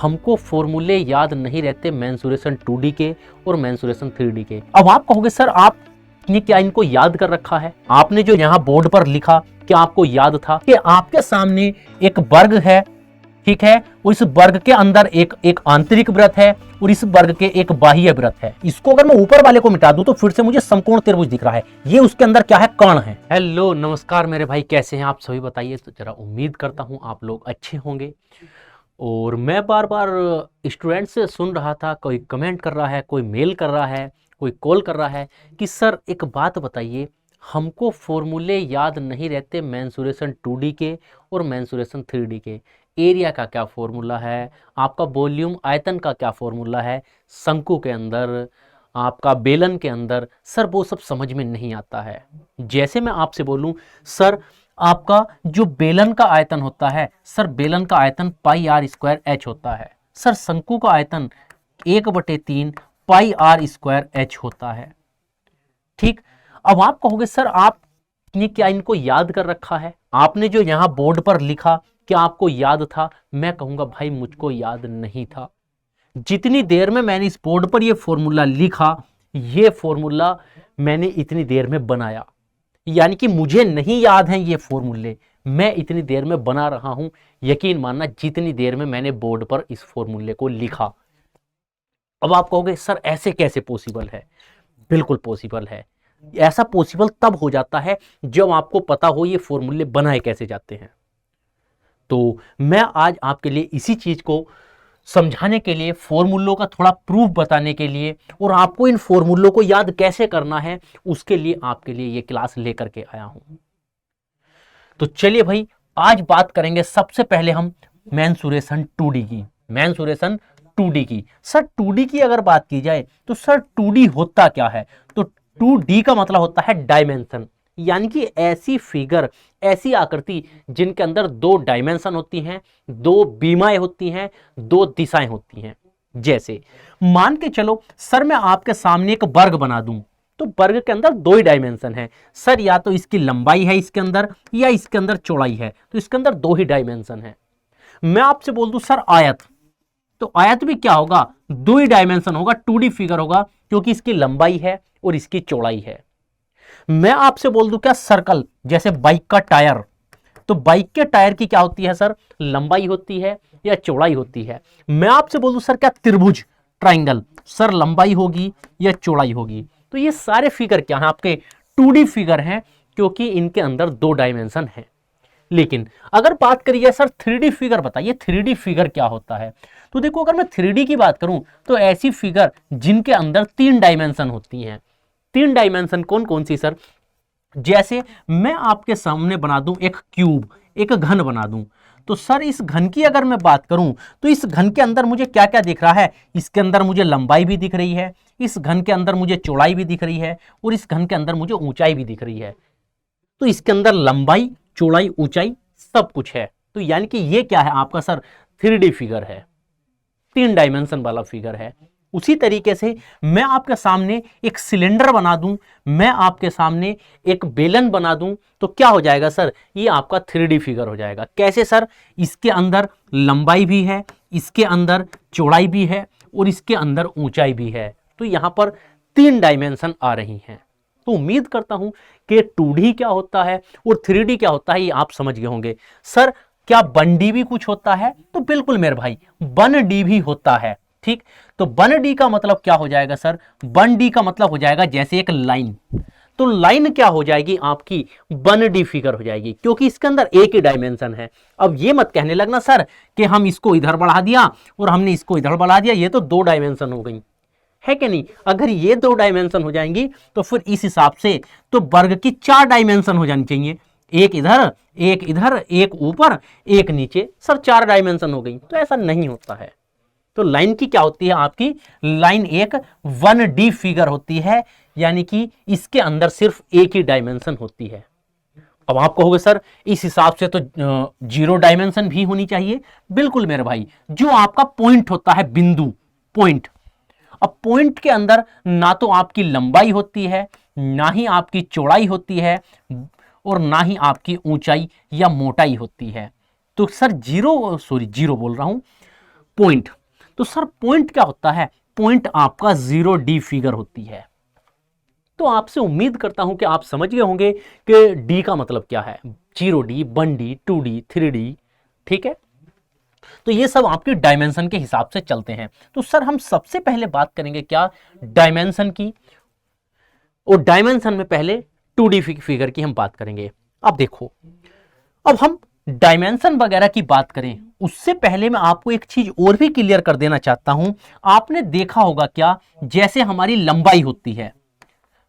हमको फॉर्मूले याद नहीं रहते मेंसुरेशन 2D के और मेंसुरेशन 3D के। अब आप कहोगे सर आपने क्या इनको याद कर रखा है? आपने जो यहाँ बोर्ड पर लिखा क्या आपको याद था कि आपके सामने एक वर्ग है, ठीक है, और इस वर्ग के अंदर एक आंतरिक वृत्त है और इस वर्ग के एक बाह्य वृत्त है। इसको अगर मैं ऊपर वाले को मिटा दूं तो फिर से मुझे समकोण त्रिभुज दिख रहा है। ये उसके अंदर क्या है? कर्ण है। हेलो नमस्कार मेरे भाई, कैसे हैं आप सभी बताइए। तो जरा उम्मीद करता हूं आप लोग अच्छे होंगे। और मैं बार बार स्टूडेंट से सुन रहा था, कोई कमेंट कर रहा है, कोई मेल कर रहा है, कोई कॉल कर रहा है कि सर एक बात बताइए, हमको फॉर्मूले याद नहीं रहते मेंसुरेशन 2D के और मेंसुरेशन 3D के। एरिया का क्या फॉर्मूला है, आपका वॉल्यूम आयतन का क्या फॉर्मूला है, शंकु के अंदर, आपका बेलन के अंदर, सर वो सब समझ में नहीं आता है। जैसे मैं आपसे बोलूं सर आपका जो बेलन का आयतन होता है, सर बेलन का आयतन πr² होता है। सर शंकु का आयतन 1/3 πr² होता है। ठीक, अब आप कहोगे सर आपने क्या इनको याद कर रखा है? आपने जो यहाँ बोर्ड पर लिखा क्या आपको याद था? मैं कहूंगा भाई मुझको याद नहीं था। जितनी देर में मैंने इस बोर्ड पर ये फॉर्मूला लिखा, ये फॉर्मूला मैंने इतनी देर में बनाया, यानी कि मुझे नहीं याद हैं ये फॉर्मूले, मैं इतनी देर में बना रहा हूं। यकीन मानना जितनी देर में मैंने बोर्ड पर इस फॉर्मूले को लिखा। अब आप कहोगे सर ऐसे कैसे पॉसिबल है? बिल्कुल पॉसिबल है। ऐसा पॉसिबल तब हो जाता है जब आपको पता हो ये फॉर्मूले बनाए कैसे जाते हैं। तो मैं आज आपके लिए इसी चीज को समझाने के लिए, फॉर्मूलों का थोड़ा प्रूफ बताने के लिए और आपको इन फॉर्मूलों को याद कैसे करना है उसके लिए आपके लिए ये क्लास लेकर के आया हूं। तो चलिए भाई आज बात करेंगे सबसे पहले हम मेंसुरेशन 2D की। मेंसुरेशन 2D की, सर 2D की अगर बात की जाए तो सर 2D होता क्या है? तो 2D का मतलब होता है डायमेंशन, यानी कि ऐसी फिगर, ऐसी आकृति जिनके अंदर 2 डायमेंशन होती हैं, 2 बीमाएं होती हैं, 2 दिशाएं होती हैं। जैसे मान के चलो सर मैं आपके सामने एक वर्ग बना दूं, तो वर्ग के अंदर 2 ही डायमेंशन है सर, या तो इसकी लंबाई है इसके अंदर या इसके अंदर चौड़ाई है, तो इसके अंदर 2 ही डायमेंशन है। मैं आपसे बोल दूं सर आयत, तो आयत भी क्या होगा? 2 ही डायमेंशन होगा, 2D फिगर होगा, क्योंकि इसकी लंबाई है और इसकी चौड़ाई है। मैं आपसे बोल दूं क्या सर्कल, जैसे बाइक का टायर, तो बाइक के टायर की क्या होती है सर? लंबाई होती है या चौड़ाई होती है। मैं आपसे बोल दूं सर क्या त्रिभुज, ट्राइंगल, सर लंबाई होगी या चौड़ाई होगी। तो ये सारे फिगर क्या हैं? आपके 2D फिगर हैं, क्योंकि इनके अंदर 2 डायमेंशन है। लेकिन अगर बात करिए सर 3D फिगर, बताइए 3D फिगर क्या होता है? तो देखो अगर मैं 3D की बात करूं तो ऐसी फिगर जिनके अंदर 3 डायमेंशन होती हैं। 3 डायमेंशन कौन कौन सी सर? जैसे मैं आपके सामने बना दूं एक क्यूब, एक घन बना दूं, तो सर इस घन की अगर मैं बात करूं तो इस घन के अंदर मुझे क्या क्या दिख रहा है? इसके अंदर मुझे लंबाई भी दिख रही है, इस घन के अंदर मुझे चौड़ाई भी दिख रही है और इस घन के अंदर मुझे ऊंचाई भी दिख रही है। तो इसके अंदर लंबाई, चौड़ाई, ऊंचाई सब कुछ है। तो यानी कि ये क्या है आपका सर? 3D फिगर है, 3 डायमेंशन वाला फिगर है। उसी तरीके से मैं आपके सामने एक सिलेंडर बना दूं, मैं आपके सामने एक बेलन बना दूं, तो क्या हो जाएगा सर? ये आपका 3D फिगर हो जाएगा। कैसे सर? इसके अंदर लंबाई भी है, इसके अंदर चौड़ाई भी है और इसके अंदर ऊंचाई भी है। तो यहां पर 3 डायमेंशन आ रही हैं। तो उम्मीद करता हूं कि 2D क्या होता है और 3D क्या होता है ये आप समझ गए होंगे। सर क्या 1D भी कुछ होता है? तो बिल्कुल मेरे भाई 1D भी होता है। ठीक, तो 1D का मतलब क्या हो जाएगा सर? 1D का मतलब हो जाएगा जैसे एक लाइन, तो लाइन क्या हो जाएगी आपकी? 1D फिगर हो जाएगी, क्योंकि इसके अंदर एक ही डायमेंशन है। अब ये मत कहने लगना सर कि हम इसको इधर बढ़ा दिया और हमने इसको इधर बढ़ा दिया, ये तो 2 डायमेंशन हो गई, है कि नहीं? अगर ये 2 डायमेंशन हो जाएंगी तो फिर इस हिसाब से तो वर्ग की 4 डायमेंशन हो जानी चाहिए, एक इधर, एक इधर, एक ऊपर, एक नीचे, सर 4 डायमेंशन हो गई। तो ऐसा नहीं होता है। तो लाइन की क्या होती है आपकी? लाइन एक 1D फिगर होती है, यानी कि इसके अंदर सिर्फ एक ही डायमेंशन होती है। अब आप कहोगे सर इस हिसाब से तो 0 डायमेंशन भी होनी चाहिए। बिल्कुल मेरे भाई, जो आपका पॉइंट होता है, बिंदु, पॉइंट, अब पॉइंट के अंदर ना तो आपकी लंबाई होती है, ना ही आपकी चौड़ाई होती है और ना ही आपकी ऊंचाई या मोटाई होती है। तो सर जीरो बोल रहा हूं, पॉइंट। तो सर पॉइंट क्या होता है? पॉइंट आपका 0D फिगर होती है। तो आपसे उम्मीद करता हूं कि आप समझ गए होंगे कि डी का मतलब क्या है। 0D, 1D, 2D, 3D, ठीक है। तो ये सब आपके डायमेंशन के हिसाब से चलते हैं। तो सर हम सबसे पहले बात करेंगे क्या? डायमेंशन की। और डायमेंशन में पहले 2D फिगर की हम बात करेंगे। अब देखो, अब हम डायमेंशन वगैरह की बात करें उससे पहले मैं आपको एक चीज और भी क्लियर कर देना चाहता हूं। आपने देखा होगा क्या, जैसे हमारी लंबाई होती है,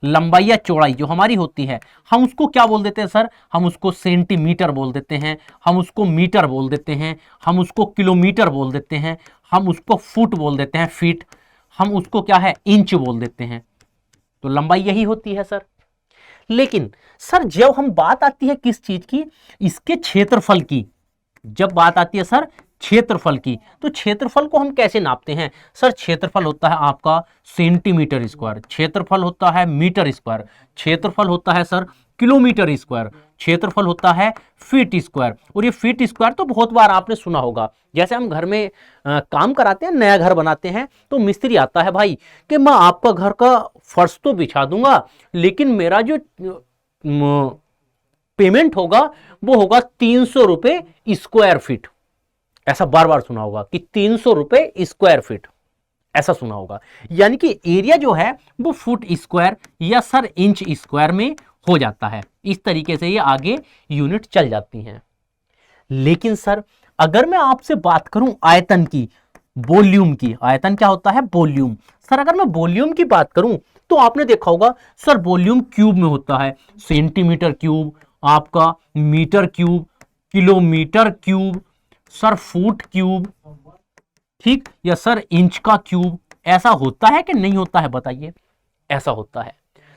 लंबाई या चौड़ाई जो हमारी होती है, हम उसको क्या बोल देते हैं सर? हम उसको सेंटीमीटर बोल देते हैं, हम उसको मीटर बोल देते हैं, हम उसको किलोमीटर बोल देते हैं, हम उसको फुट बोल देते हैं, फीट, हम उसको क्या है, इंच बोल देते हैं। तो लंबाई यही होती है सर। लेकिन सर जब हम बात आती है किस चीज की? इसके क्षेत्रफल की। जब बात आती है सर क्षेत्रफल की, तो क्षेत्रफल को हम कैसे नापते हैं? सर क्षेत्रफल होता है आपका सेंटीमीटर स्क्वायर, क्षेत्रफल होता है मीटर स्क्वायर, क्षेत्रफल होता है सर किलोमीटर स्क्वायर, क्षेत्रफल होता है फीट स्क्वायर। और ये फीट स्क्वायर तो बहुत बार आपने सुना होगा। जैसे हम घर में काम कराते हैं, नया घर बनाते हैं, तो मिस्त्री आता है भाई कि मैं आपका घर का फर्श तो बिछा दूंगा, लेकिन मेरा जो पेमेंट होगा वो होगा 300 रुपए स्क्वायर फीट। ऐसा बार बार सुना होगा कि 300 रुपए स्क्वायर फीट, ऐसा सुना होगा। यानी कि एरिया जो है वो फुट स्क्वायर या सर इंच स्क्वायर में हो जाता है। इस तरीके से ये आगे यूनिट चल जाती हैं। लेकिन सर अगर मैं आपसे बात करूं आयतन की, वॉल्यूम की, आयतन क्या होता है? वॉल्यूम। सर अगर मैं वॉल्यूम की बात करूं तो आपने देखा होगा सर वॉल्यूम क्यूब में होता है, सेंटीमीटर क्यूब, आपका metre cube, kilometre cube, sir foot cube, ठीक, या सर इंच का क्यूब। ऐसा होता है कि नहीं होता है? बताइए। ऐसा होता है।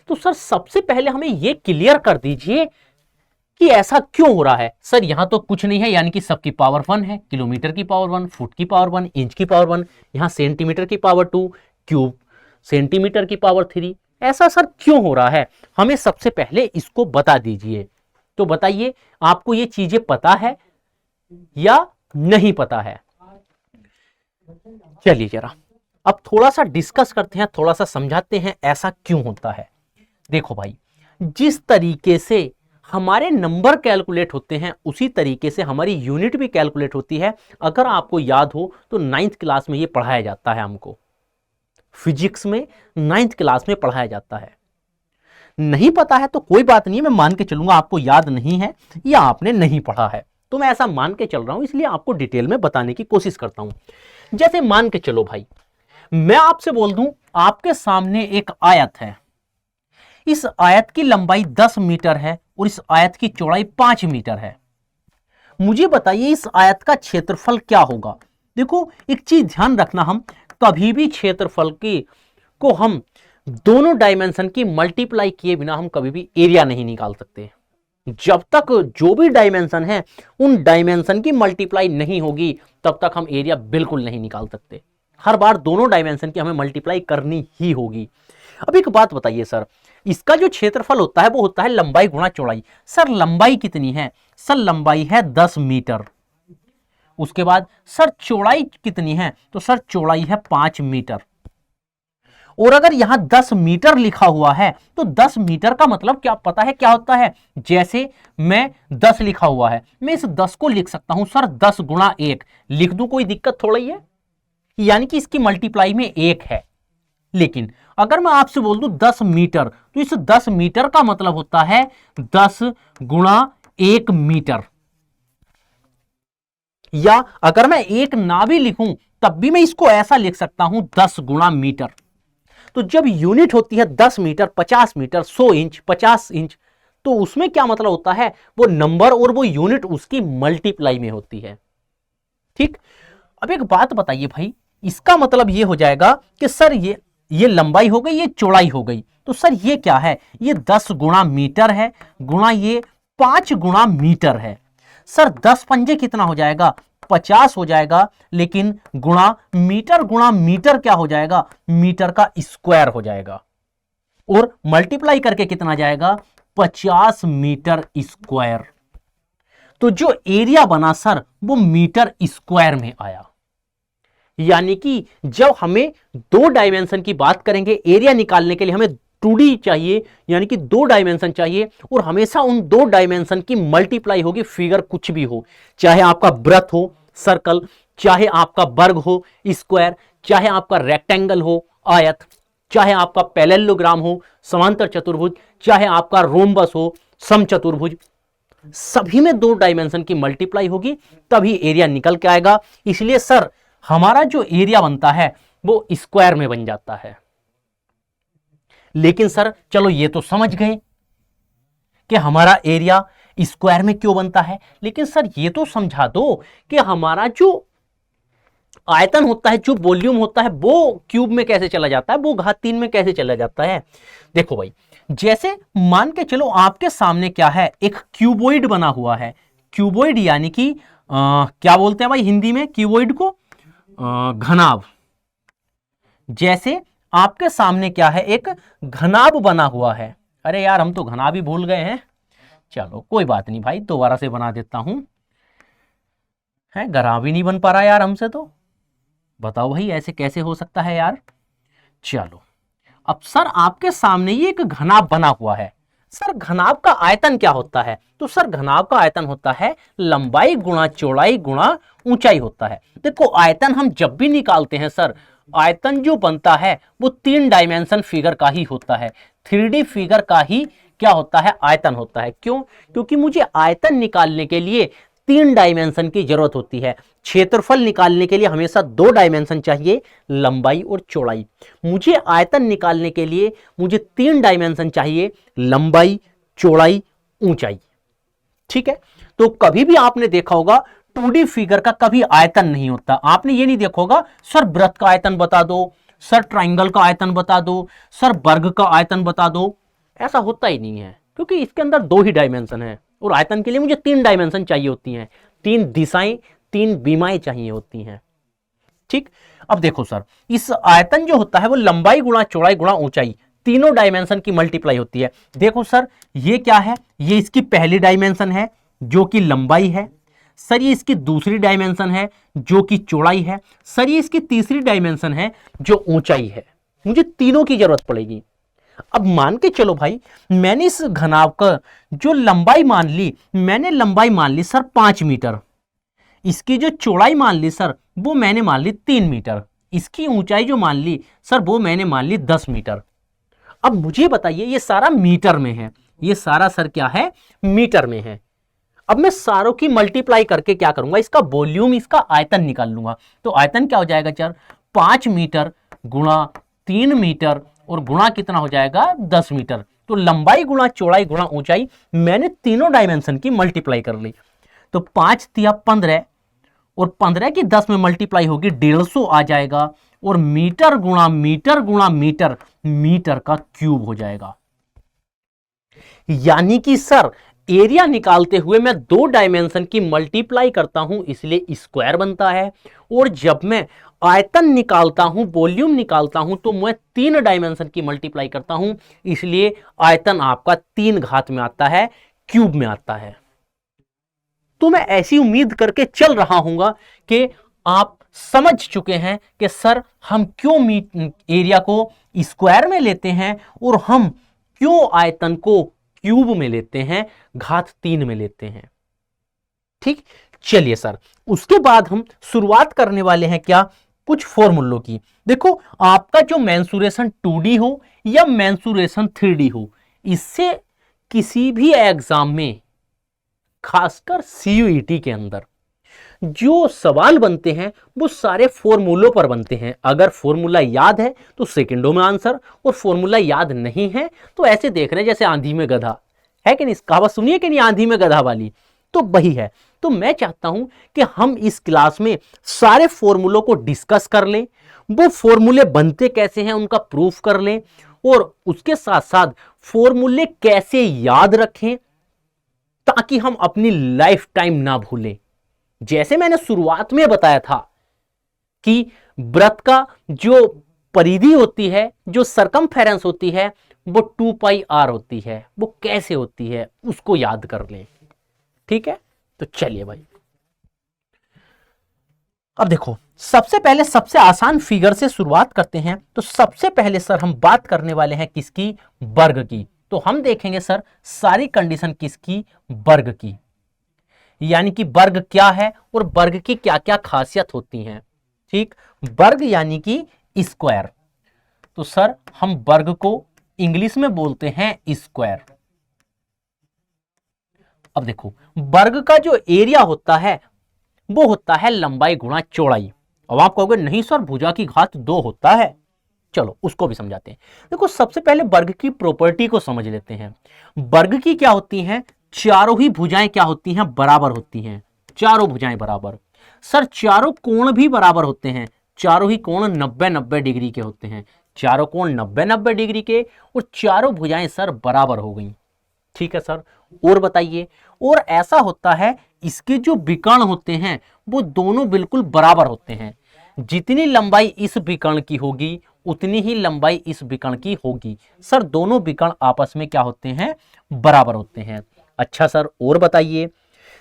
तो सर सबसे पहले हमें यह क्लियर कर दीजिए कि ऐसा क्यों हो रहा है। सर यहां तो कुछ नहीं है, यानी कि सबकी पावर 1 है, किलोमीटर की पावर 1, फुट की पावर 1, इंच की पावर 1, यहां सेंटीमीटर की पावर 2, क्यूब सेंटीमीटर की पावर 3। ऐसा सर क्यों हो रहा है? हमें सबसे पहले इसको बता दीजिए। तो बताइए, आपको ये चीजें पता है या नहीं पता है? चलिए जरा अब थोड़ा सा डिस्कस करते हैं, थोड़ा सा समझाते हैं ऐसा क्यों होता है। देखो भाई, जिस तरीके से हमारे नंबर कैलकुलेट होते हैं उसी तरीके से हमारी यूनिट भी कैलकुलेट होती है। अगर आपको याद हो तो 9th क्लास में ये पढ़ाया जाता है, हमको फिजिक्स में 9th क्लास में पढ़ाया जाता है। नहीं पता है तो कोई बात नहीं, मैं मान के चलूंगा आपको याद नहीं है या आपने नहीं पढ़ा है, तो मैं ऐसा मान के चल रहा हूं, इसलिए आपको डिटेल में बताने की कोशिश करता हूं। जैसे मान के चलो भाई, मैं आपसे बोल दूं आपके सामने एक आयत है, इस आयत की लंबाई 10 मीटर है और इस आयत की चौड़ाई 5 मीटर है। मुझे बताइए इस आयत का क्षेत्रफल क्या होगा? देखो एक चीज ध्यान रखना, हम कभी भी क्षेत्रफल की को हम दोनों डायमेंशन की मल्टीप्लाई किए बिना हम कभी भी एरिया नहीं निकाल सकते। जब तक जो भी डायमेंशन है उन डायमेंशन की मल्टीप्लाई नहीं होगी तब तक हम एरिया बिल्कुल नहीं निकाल सकते। हर बार दोनों डायमेंशन की हमें मल्टीप्लाई करनी ही होगी। अब एक बात बताइए सर, इसका जो क्षेत्रफल होता है वो होता है लंबाई गुणा चौड़ाई। सर लंबाई कितनी है? सर लंबाई है 10 मीटर। उसके बाद सर चौड़ाई कितनी है? तो सर चौड़ाई है 5 मीटर। और अगर यहां 10 मीटर लिखा हुआ है तो 10 मीटर का मतलब क्या पता है क्या होता है? जैसे मैं 10 लिखा हुआ है, मैं इस 10 को लिख सकता हूं सर 10 गुणा 1 लिख दूं, कोई दिक्कत थोड़ा ही है, यानी कि इसकी मल्टीप्लाई में 1 है। लेकिन अगर मैं आपसे बोल दूं 10 मीटर तो इस 10 मीटर का मतलब होता है 10 गुणा 1 मीटर। या अगर मैं 1 ना भी लिखूं तब भी मैं इसको ऐसा लिख सकता हूं 10 गुणा मीटर। तो जब यूनिट होती है 10 मीटर, 50 मीटर, 100 इंच, 50 इंच, तो उसमें क्या मतलब होता है? वो नंबर और वो यूनिट उसकी मल्टीप्लाई में होती है। ठीक। अब एक बात बताइए भाई, इसका मतलब ये हो जाएगा कि सर ये लंबाई हो गई, ये चौड़ाई हो गई, तो सर ये क्या है? ये 10 गुणा मीटर है, गुणा ये 5 गुणा मीटर है। सर 10 पंजे कितना हो जाएगा? 50 हो जाएगा, लेकिन गुणा मीटर क्या हो जाएगा? मीटर का स्क्वायर हो जाएगा। और मल्टीप्लाई करके कितना जाएगा? 50 मीटर स्क्वायर। तो जो एरिया बना सर वो मीटर स्क्वायर में आया। यानी कि जब हमें दो डायमेंशन की बात करेंगे एरिया निकालने के लिए हमें 2D चाहिए, यानी कि दो डायमेंशन चाहिए, और हमेशा उन दो डायमेंशन की मल्टीप्लाई होगी, फिगर कुछ भी हो, चाहे आपका वृत्त हो सर्कल, चाहे आपका वर्ग हो स्क्वायर, चाहे आपका रेक्टेंगल हो आयत, चाहे आपका पैरेललोग्राम हो समांतर चतुर्भुज, चाहे आपका रोम्बस हो समचतुर्भुज, सभी में दो डायमेंशन की मल्टीप्लाई होगी तभी एरिया निकल के आएगा। इसलिए सर हमारा जो एरिया बनता है वो स्क्वायर में बन जाता है। लेकिन सर चलो ये तो समझ गए कि हमारा एरिया स्क्वायर में क्यों बनता है, लेकिन सर ये तो समझा दो कि हमारा जो आयतन होता है, जो वॉल्यूम होता है, वो क्यूब में कैसे चला जाता है, वो घात 3 में कैसे चला जाता है। देखो भाई, जैसे मान के चलो आपके सामने क्या है, एक क्यूबॉइड बना हुआ है। क्यूबॉइड यानी कि क्या बोलते हैं भाई हिंदी में क्यूबॉइड को, घनाभ। जैसे आपके सामने क्या है, एक घनाभ बना हुआ है। अरे यार हम तो घनाभ ही भूल गए हैं, चलो कोई बात नहीं भाई, दोबारा से बना देता हूं। है घनाभ ही नहीं बन पा रहा यार हमसे, तो बताओ भाई ऐसे कैसे हो सकता है यार। चलो अब सर आपके सामने ये एक घनाभ बना हुआ है। सर घनाभ का आयतन क्या होता है, तो सर घनाभ का आयतन होता है लंबाई गुणा चौड़ाई गुणा ऊंचाई होता है। देखो आयतन हम जब भी निकालते हैं सर, आयतन जो बनता है वो 3 डायमेंशन फिगर का ही होता है, 3D फिगर का ही क्या होता है, आयतन होता है। क्यों? क्योंकि मुझे आयतन निकालने के लिए 3 डायमेंशन की जरूरत होती है। क्षेत्रफल निकालने के लिए हमेशा 2 डायमेंशन चाहिए, लंबाई और चौड़ाई। मुझे आयतन निकालने के लिए मुझे 3 डायमेंशन चाहिए, लंबाई चौड़ाई ऊंचाई। ठीक है, तो कभी भी आपने देखा होगा 2D फिगर का कभी आयतन नहीं होता। आपने ये नहीं देखा होगा सर वृत्त का आयतन बता दो, सर ट्राइंगल का आयतन बता दो, सर वर्ग का आयतन बता दो, ऐसा होता ही नहीं है, क्योंकि इसके अंदर 2 ही डायमेंशन है और आयतन के लिए मुझे 3 डायमेंशन चाहिए होती हैं, 3 दिशाएं 3 बीमाएं चाहिए होती हैं। ठीक, अब देखो सर इस आयतन जो होता है वो लंबाई गुणा चौड़ाई गुणा ऊंचाई तीनों डायमेंशन की मल्टीप्लाई होती है। देखो सर ये क्या है, ये इसकी पहली डायमेंशन है जो कि लंबाई है, सर ये इसकी दूसरी डायमेंशन है जो कि चौड़ाई है, सर ये इसकी तीसरी डायमेंशन है जो ऊंचाई है। मुझे तीनों की जरूरत पड़ेगी। अब मान के चलो भाई मैंने इस घनाभ का जो लंबाई मान ली, मैंने लंबाई मान ली सर 5 मीटर, इसकी जो चौड़ाई मान ली सर वो मैंने मान ली 3 मीटर, इसकी ऊंचाई जो मान ली सर वो मैंने मान ली 10 मीटर। अब मुझे बताइए ये सारा मीटर में है, ये सारा सर क्या है, मीटर में है। अब मैं सारों की मल्टीप्लाई करके क्या करूंगा, इसका वॉल्यूम इसका आयतन निकाल लूंगा। तो आयतन क्या हो जाएगा सर, 5 मीटर गुणा 3 मीटर और गुणा कितना हो जाएगा 10 मीटर। तो लंबाई गुणा चौड़ाई गुणा ऊंचाई मैंने तीनों डायमेंशन की मल्टीप्लाई कर ली। तो 5 तिया 15 और 15 की 10 में मल्टीप्लाई होगी 150 आ जाएगा, और मीटर गुणा मीटर गुणा मीटर, मीटर का क्यूब हो जाएगा। यानी कि सर एरिया निकालते हुए मैं 2 डायमेंशन की मल्टीप्लाई करता हूं इसलिए स्क्वायर बनता है, और जब मैं आयतन निकालता हूं वॉल्यूम निकालता हूं तो मैं 3 डायमेंशन की मल्टीप्लाई करता हूं इसलिए आयतन आपका 3 घात में आता है, क्यूब में आता है। तो मैं ऐसी उम्मीद करके चल रहा हूंगा कि आप समझ चुके हैं कि सर हम क्यों एरिया को स्क्वायर में लेते हैं और हम क्यों आयतन को क्यूब में लेते हैं, घात 3 में लेते हैं। ठीक, चलिए सर उसके बाद हम शुरुआत करने वाले हैं क्या, कुछ फॉर्मूलों की। देखो आपका जो मेंसुरेशन 2D हो या मेंसुरेशन 3D हो, इससे किसी भी एग्जाम में खासकर CUET के अंदर जो सवाल बनते हैं वो सारे फॉर्मूलों पर बनते हैं। अगर फॉर्मूला याद है तो सेकंडों में आंसर, और फॉर्मूला याद नहीं है तो ऐसे देख रहे हैं जैसे आंधी में गधा, है कि नहीं, कहावत सुनिए कि नहीं, आंधी में गधा वाली, तो वही है। तो मैं चाहता हूं कि हम इस क्लास में सारे फॉर्मूलों को डिस्कस कर लें, वो फॉर्मूले बनते कैसे हैं उनका प्रूफ कर लें, और उसके साथ साथ फॉर्मूले कैसे याद रखें ताकि हम अपनी लाइफ टाइम ना भूलें। जैसे मैंने शुरुआत में बताया था कि वृत्त का जो परिधि होती है, जो सरकमफेरेंस होती है, वो 2πr होती है। वो कैसे होती है उसको याद कर लें। ठीक है, तो चलिए भाई अब देखो सबसे पहले सबसे आसान फिगर से शुरुआत करते हैं। तो सबसे पहले सर हम बात करने वाले हैं किसकी, वर्ग की। तो हम देखेंगे सर सारी कंडीशन किसकी, वर्ग की, यानी कि वर्ग क्या है और वर्ग की क्या क्या खासियत होती हैं। ठीक, वर्ग यानी कि स्क्वायर। तो सर हम वर्ग को इंग्लिश में बोलते हैं स्क्वायर। अब देखो वर्ग का जो एरिया होता है वो होता है लंबाई गुणा चौड़ाई। अब आप कहोगे नहीं सर भुजा की घात 2 होता है, चलो उसको भी समझाते हैं। देखो सबसे पहले वर्ग की प्रॉपर्टी को समझ लेते हैं। वर्ग की क्या होती हैं, चारों ही भुजाएं क्या होती हैं, बराबर होती हैं। चारों भुजाएं बराबर। सर चारों कोण भी बराबर होते हैं, चारों ही कोण 90-90 डिग्री के होते हैं। चारों कोण 90-90 डिग्री के और चारों भुजाएं सर बराबर हो गई। ठीक है सर, और बताइए। और ऐसा होता है इसके जो विकर्ण होते हैं वो दोनों बिल्कुल बराबर होते हैं। जितनी लंबाई इस विकर्ण की होगी उतनी ही लंबाई इस विकर्ण की होगी। सर दोनों विकर्ण आपस में क्या होते हैं, बराबर होते हैं। अच्छा सर और बताइए।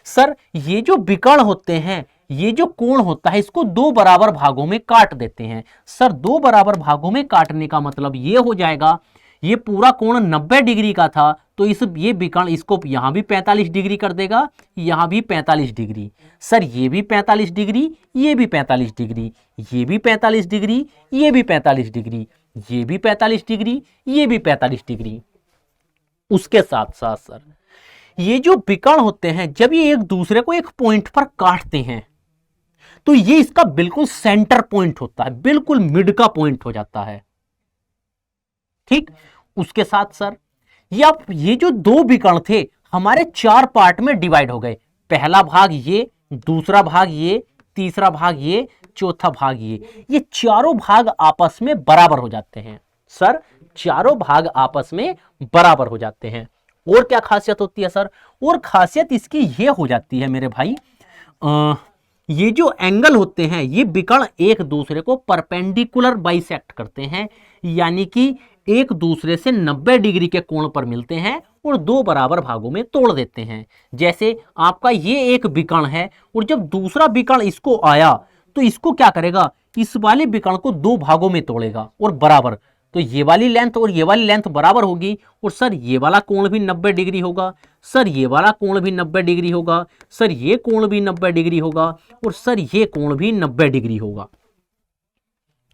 सर ये जो विकर्ण होते हैं, ये जो कोण होता है इसको दो बराबर भागों में काट देते हैं। सर दो बराबर भागों में काटने का मतलब ये हो जाएगा, ये पूरा कोण 90 डिग्री का था तो ये विकर्ण इसको यहां भी 45 डिग्री कर देगा, यहां भी 45 डिग्री। सर ये भी 45 डिग्री, ये भी 45 डिग्री, ये भी 45 डिग्री, ये भी 45 डिग्री, ये भी 45 डिग्री, ये भी 45 डिग्री। उसके साथ साथ सर ये जो विकर्ण होते हैं जब ये एक दूसरे को एक पॉइंट पर काटते हैं तो ये इसका बिल्कुल सेंटर पॉइंट होता है, बिल्कुल मिड का पॉइंट हो जाता है। ठीक, उसके साथ सर ये जो दो विकर्ण थे हमारे 4 पार्ट में डिवाइड हो गए। पहला भाग ये, दूसरा भाग ये, तीसरा भाग ये, चौथा भाग ये चारों भाग आपस में बराबर हो जाते हैं। सर चारों भाग आपस में बराबर हो जाते हैं। और क्या खासियत होती है सर, और खासियत इसकी ये हो जाती है मेरे भाई, ये जो एंगल होते हैं ये विकर्ण एक दूसरे को परपेंडिकुलर बाइसेक्ट करते हैं, यानी कि एक दूसरे से 90 डिग्री के कोण पर मिलते हैं और दो बराबर भागों में तोड़ देते हैं। जैसे आपका ये एक विकर्ण है और जब दूसरा विकर्ण इसको आया तो इसको क्या करेगा, इस वाले विकर्ण को दो भागों में तोड़ेगा और बराबर, तो ये वाली लेंथ और ये वाली लेंथ बराबर होगी और सर ये वाला कोण भी 90 डिग्री होगा, सर ये वाला कोण भी 90 डिग्री होगा, सर ये कोण भी 90 डिग्री होगा और सर ये कोण भी 90 डिग्री होगा।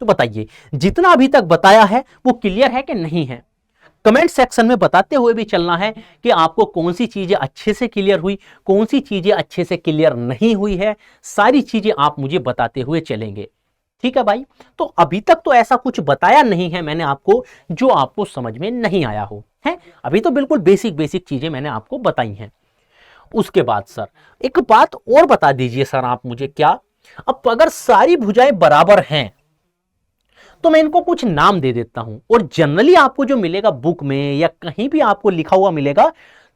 तो बताइए जितना अभी तक बताया है वो क्लियर है कि नहीं है? कमेंट सेक्शन में बताते हुए भी चलना है कि आपको कौन सी चीजें अच्छे से क्लियर हुई, कौन सी चीजें अच्छे से क्लियर नहीं हुई है। सारी चीजें आप मुझे बताते हुए चलेंगे। ठीक है भाई, तो अभी तक तो ऐसा कुछ बताया नहीं है मैंने आपको जो आपको समझ में नहीं आया हो, है अभी तो बिल्कुल बेसिक चीजें मैंने आपको बताई हैं। उसके बाद सर एक बात और बता दीजिए सर आप मुझे, क्या अब अगर सारी भुजाएं बराबर हैं तो मैं इनको कुछ नाम दे देता हूं और जनरली आपको जो मिलेगा बुक में या कहीं भी आपको लिखा हुआ मिलेगा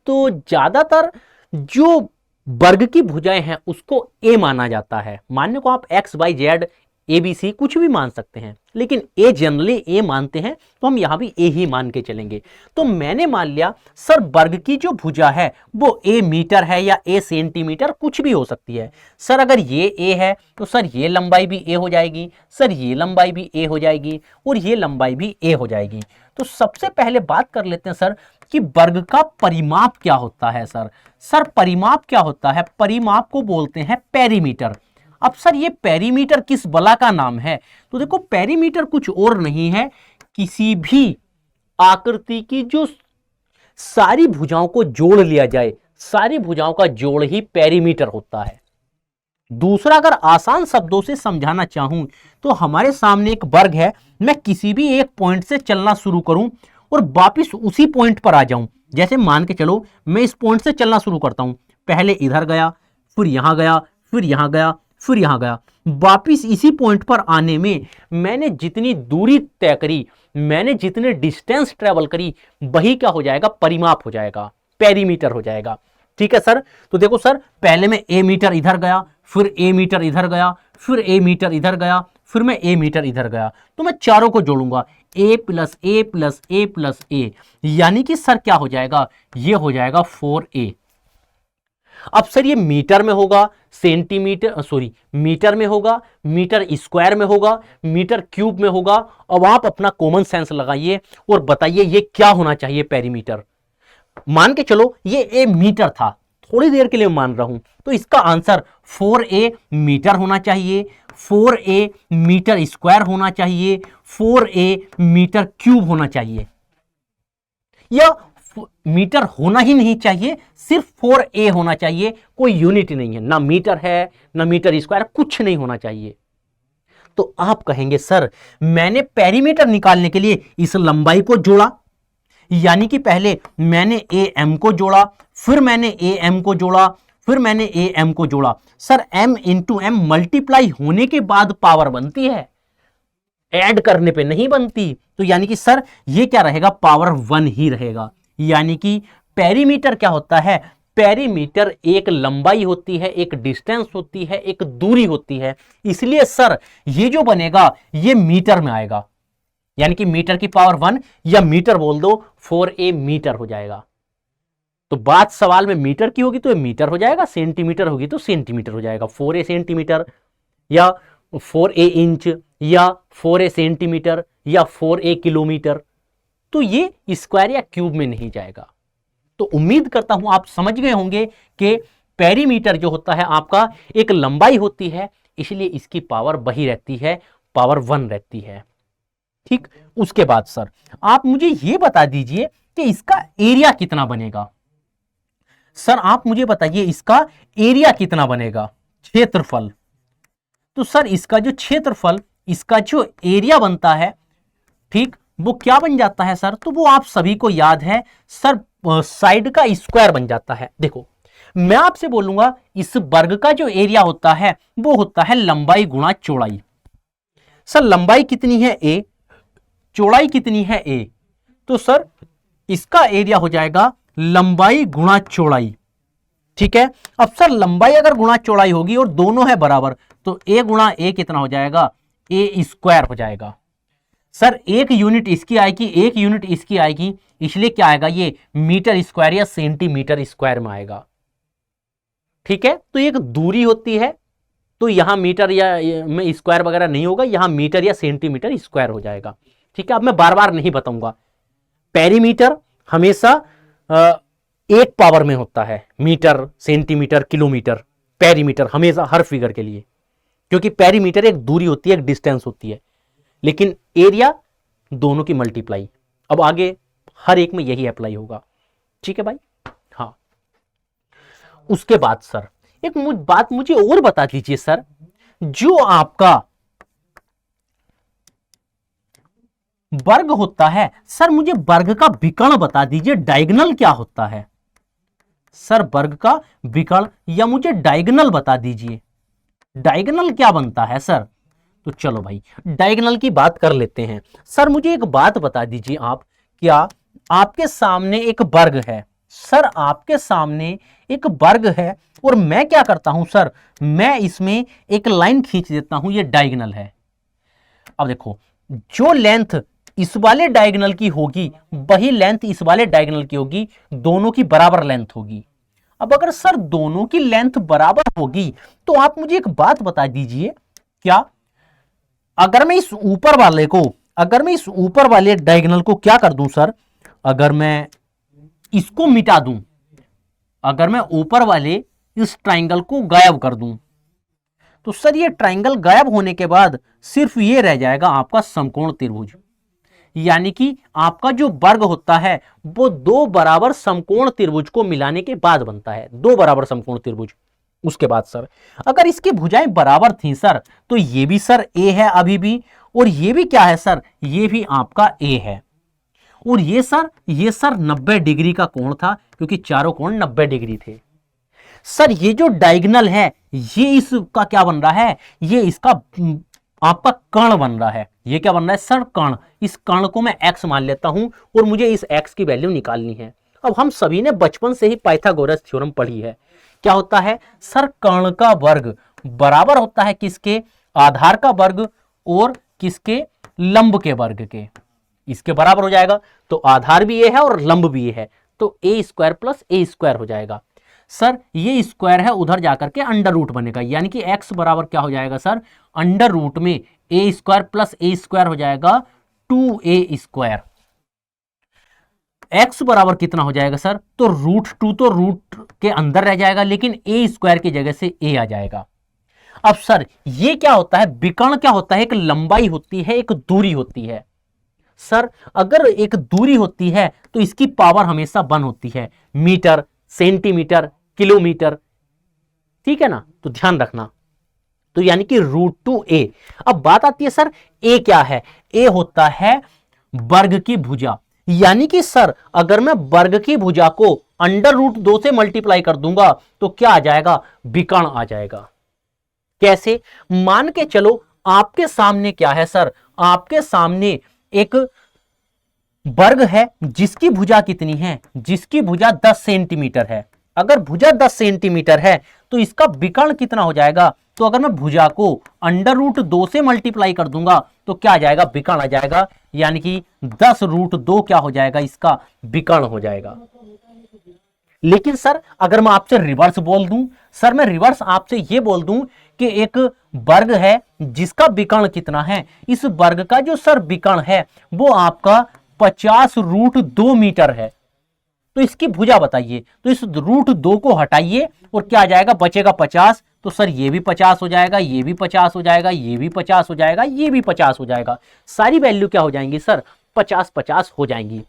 तो ज्यादातर जो वर्ग की भुजाएं हैं उसको ए माना जाता है। मानने को आप एक्स वाई जेड ABC कुछ भी मान सकते हैं, लेकिन ए जनरली ए मानते हैं तो हम यहां भी ए ही मान के चलेंगे। तो मैंने मान लिया सर वर्ग की जो भुजा है वो ए मीटर है या ए सेंटीमीटर कुछ भी हो सकती है। सर अगर ये ए है तो सर ये लंबाई भी ए हो जाएगी, सर ये लंबाई भी ए हो जाएगी और ये लंबाई भी ए हो जाएगी। तो सबसे पहले बात कर लेते हैं सर कि वर्ग का परिमाप क्या होता है। सर परिमाप क्या होता है, परिमाप को बोलते हैं पेरीमीटर। अब सर ये पेरीमीटर किस बला का नाम है, तो देखो पेरीमीटर कुछ और नहीं है, किसी भी आकृति की जो सारी भुजाओं को जोड़ लिया जाए, सारी भुजाओं का जोड़ ही पेरीमीटर होता है। दूसरा अगर आसान शब्दों से समझाना चाहूं तो हमारे सामने एक वर्ग है, मैं किसी भी एक पॉइंट से चलना शुरू करूं और वापिस उसी पॉइंट पर आ जाऊं। जैसे मान के चलो मैं इस पॉइंट से चलना शुरू करता हूं, पहले इधर गया, फिर यहां गया, फिर यहां गया, फिर यहां गया, वापिस इसी पॉइंट पर आने में मैंने जितनी दूरी तय करी, मैंने जितने डिस्टेंस ट्रेवल करी, वही क्या हो जाएगा, परिमाप हो जाएगा, पेरीमीटर हो जाएगा। ठीक है सर, तो देखो सर पहले मैं ए मीटर इधर गया, फिर ए मीटर इधर गया, फिर ए मीटर इधर गया, फिर मैं ए मीटर इधर गया, तो मैं चारों को जोड़ूंगा, ए प्लस ए प्लस ए प्लस ए, यानी कि सर क्या हो जाएगा, ये हो जाएगा 4a। अब सर ये मीटर में होगा, सेंटीमीटर सॉरी मीटर में होगा, मीटर स्क्वायर में होगा, मीटर क्यूब में होगा। अब आप अपना कॉमन सेंस लगाइए और बताइए ये क्या होना चाहिए पेरीमीटर। मान के चलो ये मीटर था, थोड़ी देर के लिए मान रहा हूं, तो इसका आंसर 4a मीटर होना चाहिए, 4a मीटर स्क्वायर होना चाहिए, 4a मीटर क्यूब होना चाहिए, या मीटर होना ही नहीं चाहिए, सिर्फ 4a होना चाहिए, कोई यूनिट नहीं है, ना मीटर है ना मीटर स्क्वायर, कुछ नहीं होना चाहिए। तो आप कहेंगे सर मैंने पेरीमीटर निकालने के लिए इस लंबाई को जोड़ा, यानी कि पहले मैंने am को जोड़ा, फिर मैंने am को जोड़ा, फिर मैंने am को जोड़ा। Sir m into m multiply होने के बाद पावर बनती है, ऐड करने पे नहीं बनती। तो यानी कि सर ये क्या रहेगा, पावर 1 ही रहेगा। यानी कि पेरीमीटर क्या होता है, पेरीमीटर एक लंबाई होती है, एक डिस्टेंस होती है, एक दूरी होती है, इसलिए सर ये जो बनेगा ये मीटर में आएगा, यानी कि मीटर की पावर 1 या मीटर बोल दो, 4a मीटर हो जाएगा। तो बात सवाल में मीटर की होगी तो ये मीटर हो जाएगा, सेंटीमीटर होगी तो सेंटीमीटर हो जाएगा, 4a सेंटीमीटर या 4a इंच या 4a सेंटीमीटर या 4a किलोमीटर, तो ये स्क्वायर या क्यूब में नहीं जाएगा। तो उम्मीद करता हूं आप समझ गए होंगे कि पेरीमीटर जो होता है आपका एक लंबाई होती है, इसलिए इसकी पावर वही रहती है, पावर 1 रहती है। ठीक, उसके बाद सर आप मुझे यह बता दीजिए कि इसका एरिया कितना बनेगा। सर आप मुझे बताइए इसका एरिया कितना बनेगा, क्षेत्रफल। तो सर इसका जो क्षेत्रफल, इसका जो एरिया बनता है, ठीक, वो क्या बन जाता है सर, तो वो आप सभी को याद है सर, साइड का स्क्वायर बन जाता है। देखो मैं आपसे बोलूंगा इस वर्ग का जो एरिया होता है वो होता है लंबाई गुणा चौड़ाई। सर लंबाई कितनी है a, चौड़ाई कितनी है a, तो सर इसका एरिया हो जाएगा लंबाई गुणा चौड़ाई। ठीक है, अब सर लंबाई अगर गुणा चौड़ाई होगी और दोनों है बराबर, तो a गुणा a कितना हो जाएगा, a स्क्वायर हो जाएगा। सर एक यूनिट इसकी आएगी, एक यूनिट इसकी आएगी, इसलिए क्या आएगा, ये मीटर स्क्वायर या सेंटीमीटर स्क्वायर में आएगा। ठीक है, तो एक दूरी होती है, तो यहां मीटर या में स्क्वायर वगैरह नहीं होगा, यहां मीटर या सेंटीमीटर स्क्वायर हो जाएगा। ठीक है, अब मैं बार बार नहीं बताऊंगा, पेरीमीटर हमेशा एक पावर में होता है, मीटर सेंटीमीटर किलोमीटर, पेरीमीटर हमेशा हर फिगर के लिए, क्योंकि पेरीमीटर एक दूरी होती है, एक डिस्टेंस होती है, लेकिन एरिया दोनों की मल्टीप्लाई। अब आगे हर एक में यही अप्लाई होगा। ठीक है भाई, हाँ। उसके बाद सर एक बात मुझे और बता दीजिए सर, जो आपका वर्ग होता है, सर मुझे वर्ग का विकर्ण बता दीजिए, डायगोनल क्या होता है। सर वर्ग का विकर्ण या मुझे डायगोनल बता दीजिए, डायगोनल क्या बनता है सर। तो चलो भाई डायगोनल की बात कर लेते हैं। सर मुझे एक बात बता दीजिए आप, क्या आपके सामने एक वर्ग है, सर आपके सामने एक वर्ग है और मैं क्या करता हूं सर, मैं इसमें एक लाइन खींच देता हूं, ये डायगोनल है। अब देखो जो लेंथ इस वाले डायगोनल की होगी वही लेंथ इस वाले डायगोनल की होगी, दोनों की बराबर लेंथ होगी। अब अगर सर दोनों की लेंथ बराबर होगी तो आप मुझे एक बात बता दीजिए, क्या अगर मैं इस ऊपर वाले डायगोनल को क्या कर दूं सर, अगर मैं इसको मिटा दूं, अगर मैं ऊपर वाले इस ट्राइंगल को गायब कर दूं, तो सर ये ट्राइंगल गायब होने के बाद सिर्फ ये रह जाएगा आपका समकोण त्रिभुज। यानी कि आपका जो वर्ग होता है वो दो बराबर समकोण त्रिभुज को मिलाने के बाद बनता है, दो बराबर समकोण त्रिभुज। उसके बाद सर अगर इसकी भुजाएं बराबर थी सर, तो ये भी सर ए है अभी भी, और ये भी क्या है सर, ये भी आपका ए है, और ये सर 90 डिग्री का कोण था, क्योंकि चारों कोण 90 डिग्री थे। सर ये जो डायगोनल है ये इसका क्या बन रहा है, ये इसका आपका कर्ण बन रहा है। ये क्या बन रहा है सर, कर्ण। इस कर्ण को मैं x मान लेता हूं और मुझे इस x की वैल्यू निकालनी है। अब हम सभी ने बचपन से ही पाइथागोरस थ्योरम पढ़ी है, क्या होता है सर, कर्ण का वर्ग बराबर होता है किसके, आधार का वर्ग और किसके, लंब के वर्ग के। इसके बराबर हो जाएगा, तो आधार भी ये है और लंब भी ये है, तो a square plus a square हो जाएगा। सर ये स्क्वायर है, उधर जाकर के अंडर रूट बनेगा, यानी कि x बराबर क्या हो जाएगा सर, अंडर रूट में ए स्क्वायर प्लस ए स्क्वायर हो जाएगा 2a²। x बराबर कितना हो जाएगा सर, तो √2 तो रूट के अंदर रह जाएगा, लेकिन ए स्क्वायर की जगह से a आ जाएगा। अब सर ये क्या होता है, विकर्ण क्या होता है, एक लंबाई होती है, एक दूरी होती है। सर अगर एक दूरी होती है तो इसकी पावर हमेशा 1 होती है, मीटर, सेंटीमीटर, किलोमीटर, ठीक है ना, तो ध्यान रखना। तो यानी कि √2a। अब बात आती है सर a क्या है, a होता है वर्ग की भुजा, यानी कि सर अगर मैं वर्ग की भुजा को √2 से मल्टीप्लाई कर दूंगा तो क्या आ जाएगा, विकर्ण आ जाएगा। कैसे, मान के चलो आपके सामने क्या है सर, आपके सामने एक वर्ग है जिसकी भुजा कितनी है, जिसकी भुजा 10 सेंटीमीटर है। अगर भुजा 10 सेंटीमीटर है तो इसका विकर्ण कितना हो जाएगा, तो अगर मैं भुजा को √2 से मल्टीप्लाई कर दूंगा तो क्या आ जाएगा, विकर्ण आ जाएगा, यानी कि 10√2 क्या हो जाएगा, इसका विकर्ण हो जाएगा। लेकिन सर अगर मैं आपसे रिवर्स बोल दूं, सर मैं रिवर्स आपसे यह बोल दूं कि एक वर्ग है जिसका विकर्ण कितना है, इस वर्ग का जो सर विकर्ण है वो आपका 50√2 मीटर है, तो इसकी भुजा बताइए। तो इस √2 को हटाइए और क्या आ जाएगा, बचेगा 50। तो सर ये भी 50 हो जाएगा, ये भी 50 हो जाएगा, ये भी 50 हो जाएगा, ये भी 50 हो जाएगा, सारी वैल्यू क्या हो जाएंगी सर, 50-50 हो जाएंगी।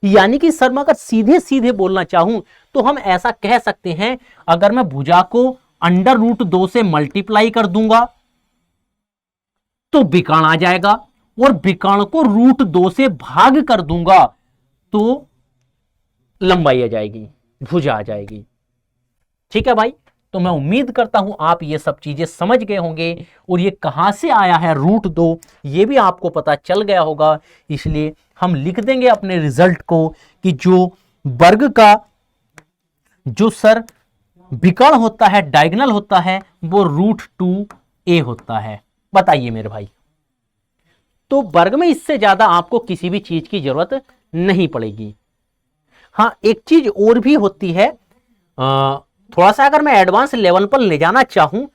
यानी कि सर मैं अगर सीधे सीधे बोलना चाहूं तो हम ऐसा कह सकते हैं, अगर मैं भुजा को √2 से मल्टीप्लाई कर दूंगा तो विकर्ण आ जाएगा, और विकर्ण को √2 से भाग कर दूंगा तो लंबाई आ जाएगी, भुजा आ जाएगी। ठीक है भाई, तो मैं उम्मीद करता हूं आप ये सब चीजें समझ गए होंगे, और ये कहां से आया है √2 ये भी आपको पता चल गया होगा। इसलिए हम लिख देंगे अपने रिजल्ट को कि जो वर्ग का जो सर विकर्ण होता है, डायगोनल होता है, वो √2a होता है। बताइए मेरे भाई, तो वर्ग में इससे ज्यादा आपको किसी भी चीज की जरूरत नहीं पड़ेगी। हाँ एक चीज और भी होती है, थोड़ा सा अगर मैं एडवांस लेवल पर ले जाना चाहूं,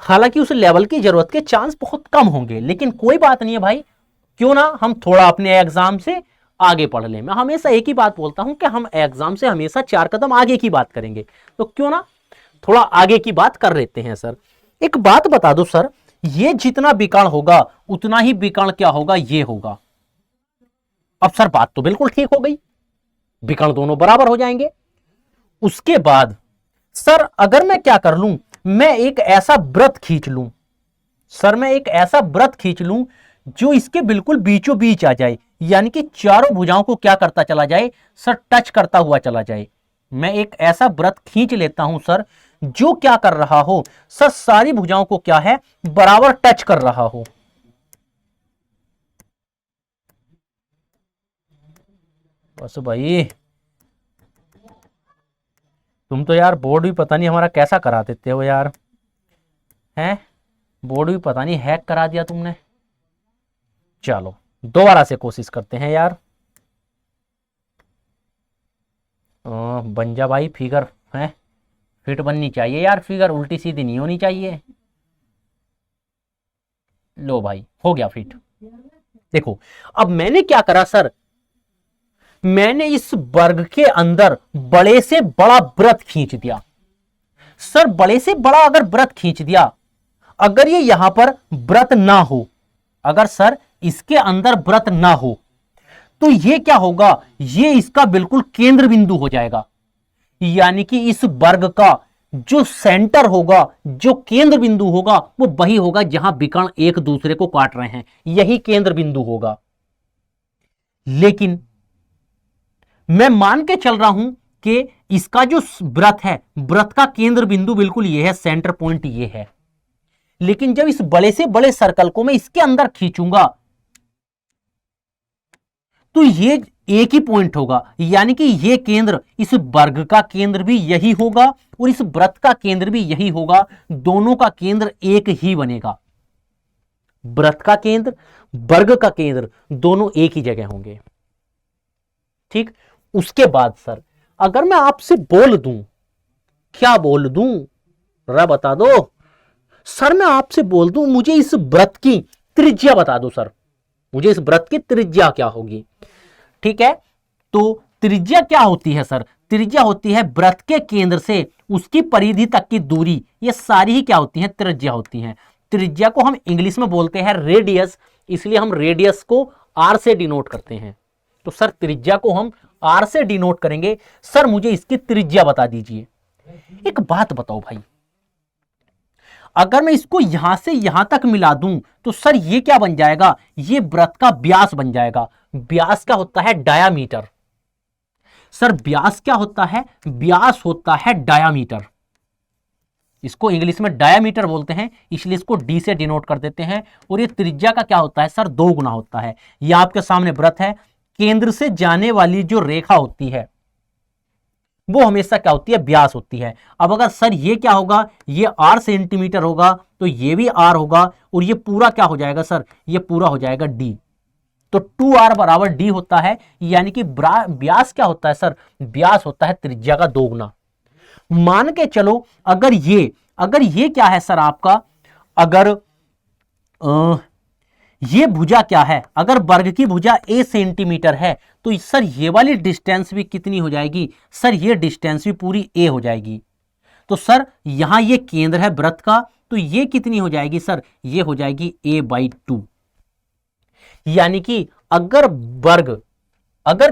हालांकि उस लेवल की जरूरत के चांस बहुत कम होंगे, लेकिन कोई बात नहीं है भाई, क्यों ना हम थोड़ा अपने एग्जाम से आगे पढ़ लें। मैं हमेशा एक ही बात बोलता हूं कि हम एग्जाम से हमेशा 4 कदम आगे की बात करेंगे, तो क्यों ना थोड़ा आगे की बात कर लेते हैं। सर एक बात बता दो सर, ये जितना विकर्ण होगा उतना ही विकर्ण क्या होगा, ये होगा। अब सर बात तो बिल्कुल ठीक हो गई, विकर्ण दोनों बराबर हो जाएंगे। उसके बाद सर अगर मैं क्या कर लूं, मैं एक ऐसा व्रत खींच लूं, सर मैं एक ऐसा व्रत खींच लूं जो इसके बिल्कुल बीचों बीच आ जाए, यानी कि चारों भुजाओं को क्या करता चला जाए सर, टच करता हुआ चला जाए। मैं एक ऐसा व्रत खींच लेता हूं सर जो क्या कर रहा हो सर, सारी भुजाओं को क्या है, बराबर टच कर रहा हो। बस भाई तुम तो यार बोर्ड भी पता नहीं हमारा कैसा करा देते हो यार, हैं बोर्ड भी पता नहीं हैक करा दिया तुमने। चलो दोबारा से कोशिश करते हैं यार। बन जा भाई फिगर, है फिट बननी चाहिए यार, फिगर उल्टी सीधी नहीं होनी चाहिए। लो भाई हो गया फिट। देखो अब मैंने क्या करा सर, मैंने इस वर्ग के अंदर बड़े से बड़ा वृत्त खींच दिया। सर बड़े से बड़ा अगर वृत्त खींच दिया, अगर ये यहां पर वृत्त ना हो, अगर सर इसके अंदर वृत्त ना हो तो ये क्या होगा, ये इसका बिल्कुल केंद्र बिंदु हो जाएगा। यानी कि इस वर्ग का जो सेंटर होगा, जो केंद्र बिंदु होगा, वो वही होगा जहां विकर्ण एक दूसरे को काट रहे हैं, यही केंद्र बिंदु होगा। लेकिन मैं मान के चल रहा हूं कि इसका जो वृत्त है, वृत्त का केंद्र बिंदु बिल्कुल ये है, सेंटर पॉइंट ये है। लेकिन जब इस बड़े से बड़े सर्कल को मैं इसके अंदर खींचूंगा तो ये एक ही पॉइंट होगा, यानी कि ये केंद्र, इस वर्ग का केंद्र भी यही होगा और इस वृत्त का केंद्र भी यही होगा, दोनों का केंद्र एक ही बनेगा। वृत्त का केंद्र, वर्ग का केंद्र दोनों एक ही जगह होंगे। ठीक, उसके बाद सर अगर मैं आपसे बोल दूं, क्या बोल दूं, जरा बता दो सर। मैं आपसे बोल दूं मुझे इस व्रत की त्रिज्या बता दो सर, मुझे इस व्रत की त्रिज्या क्या होगी। ठीक है, तो त्रिज्या क्या होती है सर? त्रिज्या होती है व्रत के केंद्र से उसकी परिधि तक की दूरी, ये सारी ही क्या होती है? त्रिज्या होती है। त्रिज्या को हम इंग्लिश में बोलते हैं रेडियस, इसलिए हम रेडियस को आर से डिनोट करते हैं। तो सर त्रिज्या को हम आर से डिनोट करेंगे। सर मुझे इसकी त्रिज्या बता दीजिए। एक बात बताओ भाई, अगर मैं इसको यहां से यहां तक मिला दूं तो सर ये क्या बन जाएगा? ये व्रत का व्यास बन जाएगा। व्यास क्या होता है? डायामीटर। सर व्यास क्या होता है? व्यास होता है डायामीटर। इसको इंग्लिश में डायामीटर बोलते हैं, इसलिए इसको डी से डिनोट कर देते हैं। और ये त्रिज्या का क्या होता है सर? 2 गुना होता है। ये आपके सामने व्रत है, केंद्र से जाने वाली जो रेखा होती है वो हमेशा क्या होती है? व्यास होती है। अब अगर सर ये क्या होगा? ये आर सेंटीमीटर होगा, तो ये भी आर होगा, और ये पूरा क्या हो जाएगा सर? ये पूरा हो जाएगा डी। तो 2r बराबर डी होता है, यानी कि व्यास क्या होता है सर? व्यास होता है त्रिज्या का 2 गुना। मान के चलो अगर ये क्या है सर आपका? अगर ये भुजा क्या है? अगर वर्ग की भुजा a सेंटीमीटर है तो सर ये वाली डिस्टेंस भी कितनी हो जाएगी? सर ये डिस्टेंस भी पूरी a हो जाएगी। तो सर यहां ये केंद्र है व्रत का, तो ये कितनी हो जाएगी सर? ये हो जाएगी a/2। यानी कि अगर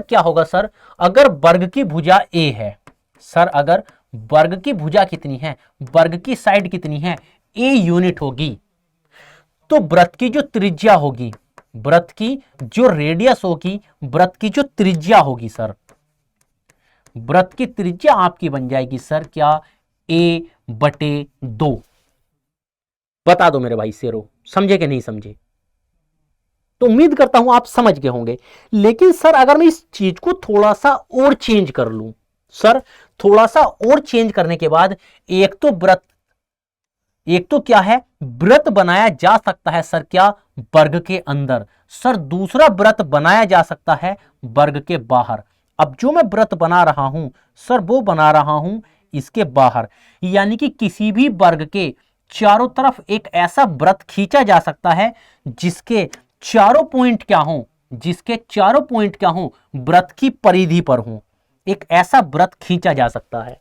क्या होगा सर? अगर वर्ग की भुजा a है सर, अगर वर्ग की भुजा कितनी है? वर्ग की साइड कितनी है? a यूनिट होगी। तो व्रत की जो त्रिज्या होगी, व्रत की जो रेडियस होगी, व्रत की जो त्रिज्या होगी सर, व्रत की त्रिज्या आपकी बन जाएगी सर क्या? a/2। बता दो मेरे भाई शेरो, समझे कि नहीं समझे? तो उम्मीद करता हूं आप समझ गए होंगे। लेकिन सर अगर मैं इस चीज को थोड़ा सा और चेंज कर लूं सर, थोड़ा सा और चेंज करने के बाद एक तो क्या है? व्रत बनाया जा सकता है सर क्या? वर्ग के अंदर। सर दूसरा व्रत बनाया जा सकता है वर्ग के बाहर। अब जो मैं व्रत बना रहा हूं सर, वो बना रहा हूं इसके बाहर, यानी कि किसी भी वर्ग के चारों तरफ एक ऐसा व्रत खींचा जा सकता है जिसके चारों पॉइंट क्या हों? जिसके चारों पॉइंट क्या हों? व्रत की परिधि पर हों। एक ऐसा व्रत खींचा जा सकता है।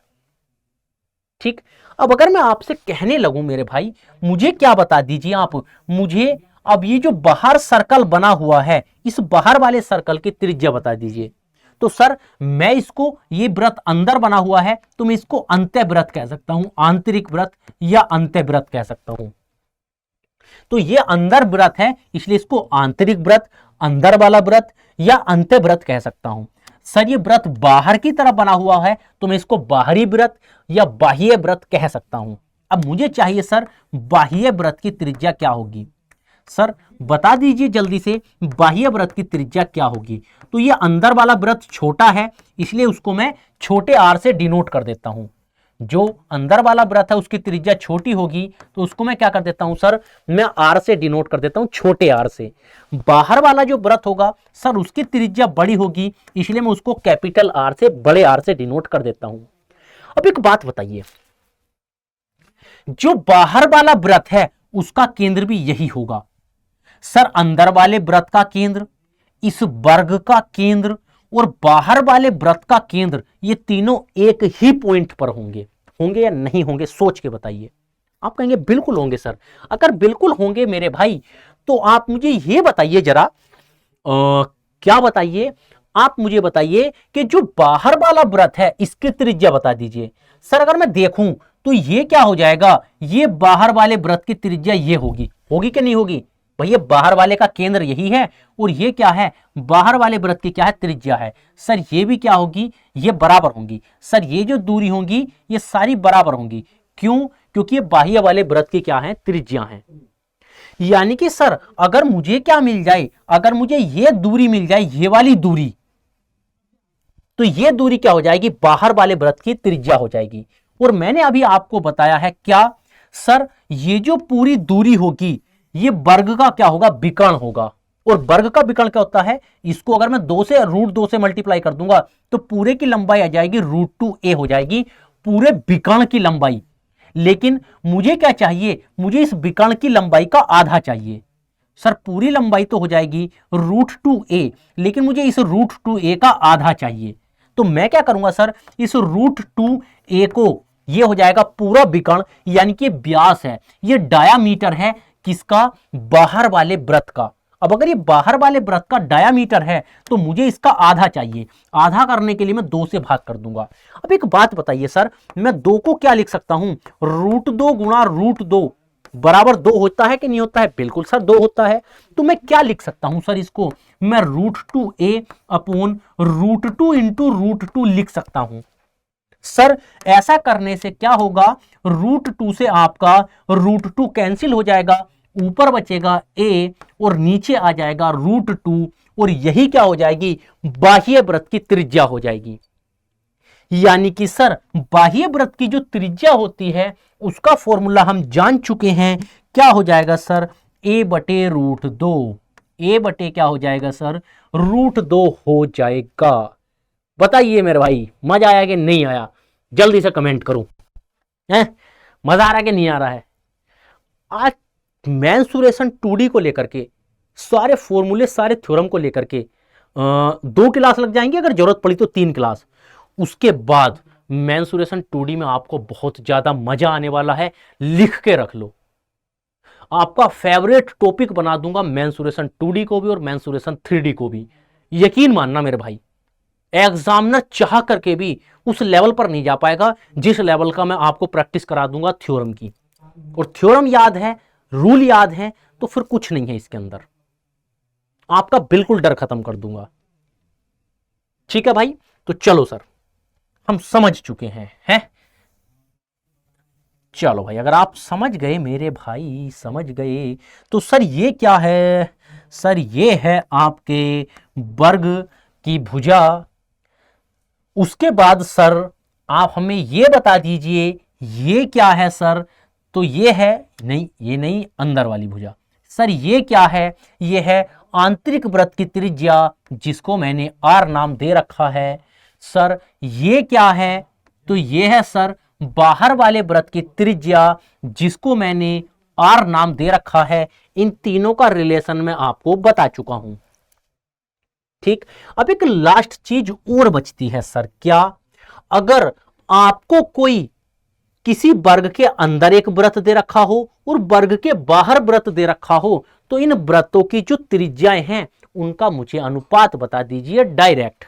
ठीक, अब अगर मैं आपसे कहने लगूं मेरे भाई, मुझे क्या बता दीजिए आप, मुझे अब ये जो बाहर सर्कल बना हुआ है, इस बाहर वाले सर्कल की त्रिज्या बता दीजिए। तो सर मैं इसको, ये व्रत अंदर बना हुआ है तो मैं इसको अंत्य व्रत कह सकता हूं, आंतरिक व्रत या अंत्य व्रत कह सकता हूं। तो ये अंदर व्रत है, इसलिए इसको आंतरिक व्रत, अंदर वाला व्रत या अंत्य व्रत कह सकता हूं। सर ये व्रत बाहर की तरफ बना हुआ है तो मैं इसको बाहरी व्रत या बाह्य व्रत कह सकता हूं। अब मुझे चाहिए सर बाह्य व्रत की त्रिज्या क्या होगी? सर बता दीजिए जल्दी से, बाह्य व्रत की त्रिज्या क्या होगी? तो ये अंदर वाला व्रत छोटा है, इसलिए उसको मैं छोटे आर से डिनोट कर देता हूं। जो अंदर वाला व्रत है उसकी त्रिज्या छोटी होगी, तो उसको मैं क्या कर देता हूं सर? मैं आर से डिनोट कर देता हूं, छोटे आर से। बाहर वाला जो व्रत होगा सर उसकी त्रिज्या बड़ी होगी, इसलिए मैं उसको कैपिटल आर से, बड़े आर से डिनोट कर देता हूं। अब एक बात बताइए, जो बाहर वाला व्रत है उसका केंद्र भी यही होगा। सर अंदर वाले व्रत का केंद्र, इस वर्ग का केंद्र और बाहर वाले व्रत का केंद्र, ये तीनों एक ही पॉइंट पर होंगे। होंगे या नहीं होंगे? सोच के बताइए। आप कहेंगे बिल्कुल होंगे सर। अगर बिल्कुल होंगे मेरे भाई, तो आप मुझे ये बताइए जरा, क्या बताइए? आप मुझे बताइए कि जो बाहर वाला व्रत है इसकी त्रिज्या बता दीजिए। सर अगर मैं देखूं तो ये क्या हो जाएगा? ये बाहर वाले व्रत की त्रिज्या ये होगी। होगी कि नहीं होगी? भैया बाहर वाले का केंद्र यही है और ये क्या है? बाहर वाले व्रत की क्या है? त्रिज्या है। सर ये भी क्या होगी? ये बराबर होंगी। सर ये जो दूरी होंगी ये सारी बराबर होंगी। क्यों? क्योंकि ये बाह्य वाले व्रत की क्या है? त्रिज्या है। यानी कि सर अगर मुझे क्या मिल जाए? अगर मुझे ये दूरी मिल जाए, ये वाली दूरी, तो ये दूरी क्या हो जाएगी? बाहर वाले व्रत की त्रिज्या हो जाएगी। और मैंने अभी आपको बताया है क्या सर, ये जो पूरी दूरी होगी ये वर्ग का क्या होगा? विकर्ण होगा। और वर्ग का विकर्ण क्या होता है, इसको अगर मैं 2 से √2 से मल्टीप्लाई कर दूंगा तो पूरे की लंबाई आ जाएगी √2a हो जाएगी, पूरे विकर्ण की लंबाई। लेकिन मुझे क्या चाहिए, मुझे इस विकर्ण की लंबाई का आधा चाहिए। सर पूरी लंबाई तो हो जाएगी √2a, लेकिन मुझे इस √2a का आधा चाहिए। तो मैं क्या करूंगा सर, इस √2a को, ये हो जाएगा पूरा विकर्ण, यानी कि व्यास है, ये डायामीटर है किसका, बाहर वाले वृत्त का। अब अगर ये बाहर वाले वृत्त का डायामीटर है तो मुझे इसका आधा चाहिए। आधा करने के लिए मैं 2 से भाग कर दूंगा। अब एक बात बताइए सर, मैं 2 को क्या लिख सकता हूं, √2 गुणा √2 बराबर 2 होता है कि नहीं होता है, बिल्कुल सर 2 होता है। तो मैं क्या लिख सकता हूं सर, इसको मैं √2a अपॉन √2 इंटू √2 लिख सकता हूं। सर ऐसा करने से क्या होगा, √2 से आपका √2 कैंसिल हो जाएगा, ऊपर बचेगा a और नीचे आ जाएगा √2, और यही क्या हो जाएगी, बाह्य वृत्त की त्रिज्या हो जाएगी। यानी कि सर बाह्य वृत्त की जो त्रिज्या होती है उसका फॉर्मूला हम जान चुके हैं, क्या हो जाएगा सर, a/√2, a बटे क्या हो जाएगा सर, √2 हो जाएगा। बताइए मेरे भाई, मजा आया कि नहीं आया, जल्दी से कमेंट करो, हैं मजा आ रहा है कि नहीं आ रहा है। आज मेंसुरेशन 2D को लेकर के सारे फॉर्मूले, सारे थ्योरम को लेकर के 2 क्लास लग जाएंगे, अगर जरूरत पड़ी तो 3 क्लास। उसके बाद मेंसुरेशन 2D में आपको बहुत ज्यादा मजा आने वाला है, लिख के रख लो। आपका फेवरेट टॉपिक बना दूंगा मेंसुरेशन 2D को भी और मेंसुरेशन 3D को भी। यकीन मानना मेरे भाई, एग्जामिनर चाह करके भी उस लेवल पर नहीं जा पाएगा जिस लेवल का मैं आपको प्रैक्टिस करा दूंगा थ्योरम की। और थ्योरम याद है, रूल याद है, तो फिर कुछ नहीं है इसके अंदर, आपका बिल्कुल डर खत्म कर दूंगा। ठीक है भाई, तो चलो सर, हम समझ चुके हैं। चलो भाई, अगर आप समझ गए मेरे भाई, समझ गए, तो सर ये क्या है, सर ये है आपके वर्ग की भुजा। उसके बाद सर आप हमें ये बता दीजिए ये क्या है सर, तो ये है, नहीं ये नहीं, अंदर वाली भुजा। सर ये क्या है, ये है आंतरिक वृत्त की त्रिज्या, जिसको मैंने r नाम दे रखा है। सर ये क्या है, तो ये है सर बाहर वाले वृत्त की त्रिज्या, जिसको मैंने r नाम दे रखा है। इन तीनों का रिलेशन मैं आपको बता चुका हूं। ठीक, अब एक लास्ट चीज और बचती है सर, क्या, अगर आपको कोई किसी वर्ग के अंदर एक वृत्त दे रखा हो और वर्ग के बाहर वृत्त दे रखा हो, तो इन वृत्तों की जो त्रिज्याएं हैं उनका मुझे अनुपात बता दीजिए डायरेक्ट।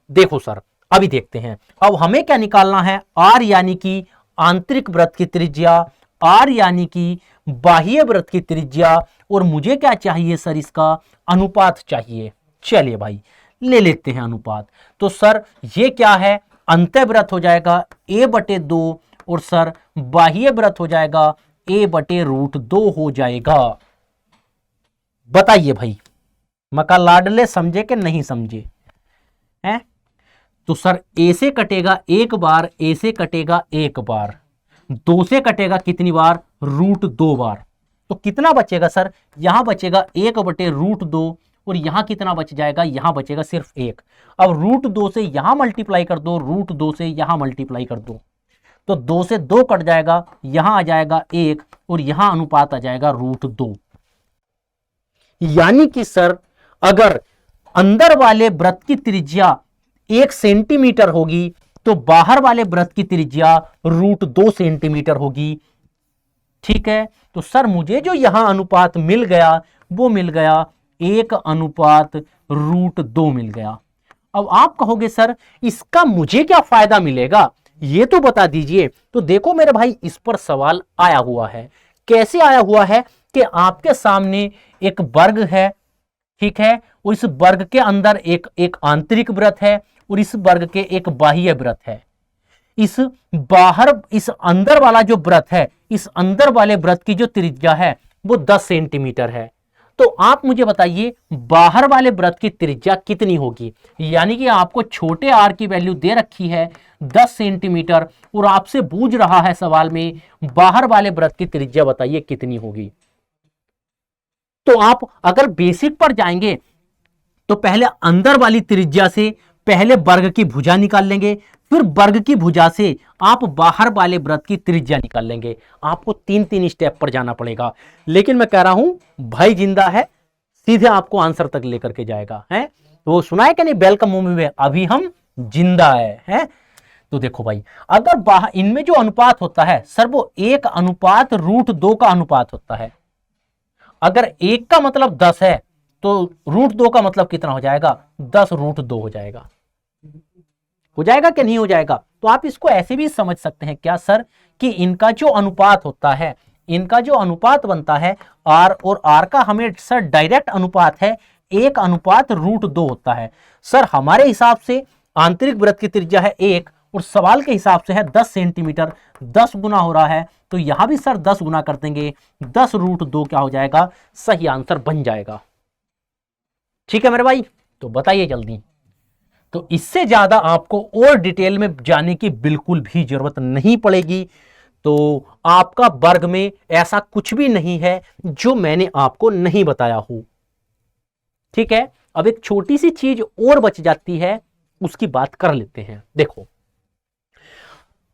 देखो सर, अभी देखते हैं। अब हमें क्या निकालना है, r यानी कि आंतरिक वृत्त की त्रिज्या, r यानी कि बाह्य वृत्त की त्रिज्या, और मुझे क्या चाहिए सर, इसका अनुपात चाहिए। चलिए भाई ले लेते हैं अनुपात। तो सर ये क्या है, अंतःवृत्त हो जाएगा a/2, और सर बाह्य वृत्त हो जाएगा a/√2 हो जाएगा। बताइए भाई, मका लाडले समझे कि नहीं समझे हैं। तो सर a से कटेगा एक बार, a से कटेगा एक बार, 2 से कटेगा कितनी बार, √2 बार। तो कितना बचेगा सर, यहां बचेगा 1/√2, और यहां कितना बच जाएगा, यहां बचेगा सिर्फ 1। अब √2 से यहां मल्टीप्लाई कर दो, √2 से यहां मल्टीप्लाई कर दो, तो 2 से 2 कट जाएगा, यहां आ जाएगा 1, और यहां अनुपात आ जाएगा √2। यानी कि सर अगर अंदर वाले वृत्त की त्रिज्या 1 सेंटीमीटर होगी तो बाहर वाले वृत्त की त्रिज्या √2 सेंटीमीटर होगी। ठीक है, तो सर मुझे जो यहां अनुपात मिल गया वो मिल गया 1/√2 मिल गया। अब आप कहोगे सर इसका मुझे क्या फायदा मिलेगा, ये तो बता दीजिए। तो देखो मेरे भाई, इस पर सवाल आया हुआ है। कैसे आया हुआ है कि आपके सामने एक वर्ग है, ठीक है, और इस वर्ग के अंदर एक आंतरिक वृत्त है और इस वर्ग के एक बाह्य वृत्त है। इस अंदर वाला जो वृत्त है, इस अंदर वाले वृत्त की जो त्रिज्या है वो 10 सेंटीमीटर है। तो आप मुझे बताइए बाहर वाले वृत्त की त्रिज्या कितनी होगी। यानी कि आपको छोटे r की वैल्यू दे रखी है 10 सेंटीमीटर, और आपसे पूछ रहा है सवाल में बाहर वाले वृत्त की त्रिज्या बताइए कितनी होगी। तो आप अगर बेसिक पर जाएंगे तो पहले अंदर वाली त्रिज्या से पहले वर्ग की भुजा निकाल लेंगे, फिर वर्ग की भुजा से आप बाहर वाले वृत्त की त्रिज्या निकाल लेंगे। आपको 3-3 स्टेप पर जाना पड़ेगा, लेकिन मैं कह रहा हूं भाई जिंदा है, सीधे आपको आंसर तक लेकर के जाएगा। है तो वो सुना है कि नहीं, वेलकम मूवी में, अभी हम जिंदा है? तो देखो भाई, अगर बाहर इनमें जो अनुपात होता है सर वो 1:√2 का अनुपात होता है। अगर 1 का मतलब 10 है तो √2 का मतलब कितना हो जाएगा, 10√2 हो जाएगा। हो जाएगा कि नहीं हो जाएगा? तो आप इसको ऐसे भी समझ सकते हैं क्या सर कि इनका जो अनुपात होता है, इनका जो अनुपात बनता है R और R का हमें सर डायरेक्ट अनुपात है 1:√2 होता है। सर हमारे हिसाब से आंतरिक वृत्त की त्रिज्या है 1 और सवाल के हिसाब से है 10 सेंटीमीटर, 10 गुना हो रहा है, तो यहां भी सर 10 गुना कर देंगे, 10√2 क्या हो जाएगा, सही आंसर बन जाएगा। ठीक है मेरे भाई, तो बताइए जल्दी। तो इससे ज्यादा आपको और डिटेल में जाने की बिल्कुल भी जरूरत नहीं पड़ेगी। तो आपका वर्ग में ऐसा कुछ भी नहीं है जो मैंने आपको नहीं बताया हो। ठीक है, अब एक छोटी सी चीज और बच जाती है, उसकी बात कर लेते हैं। देखो,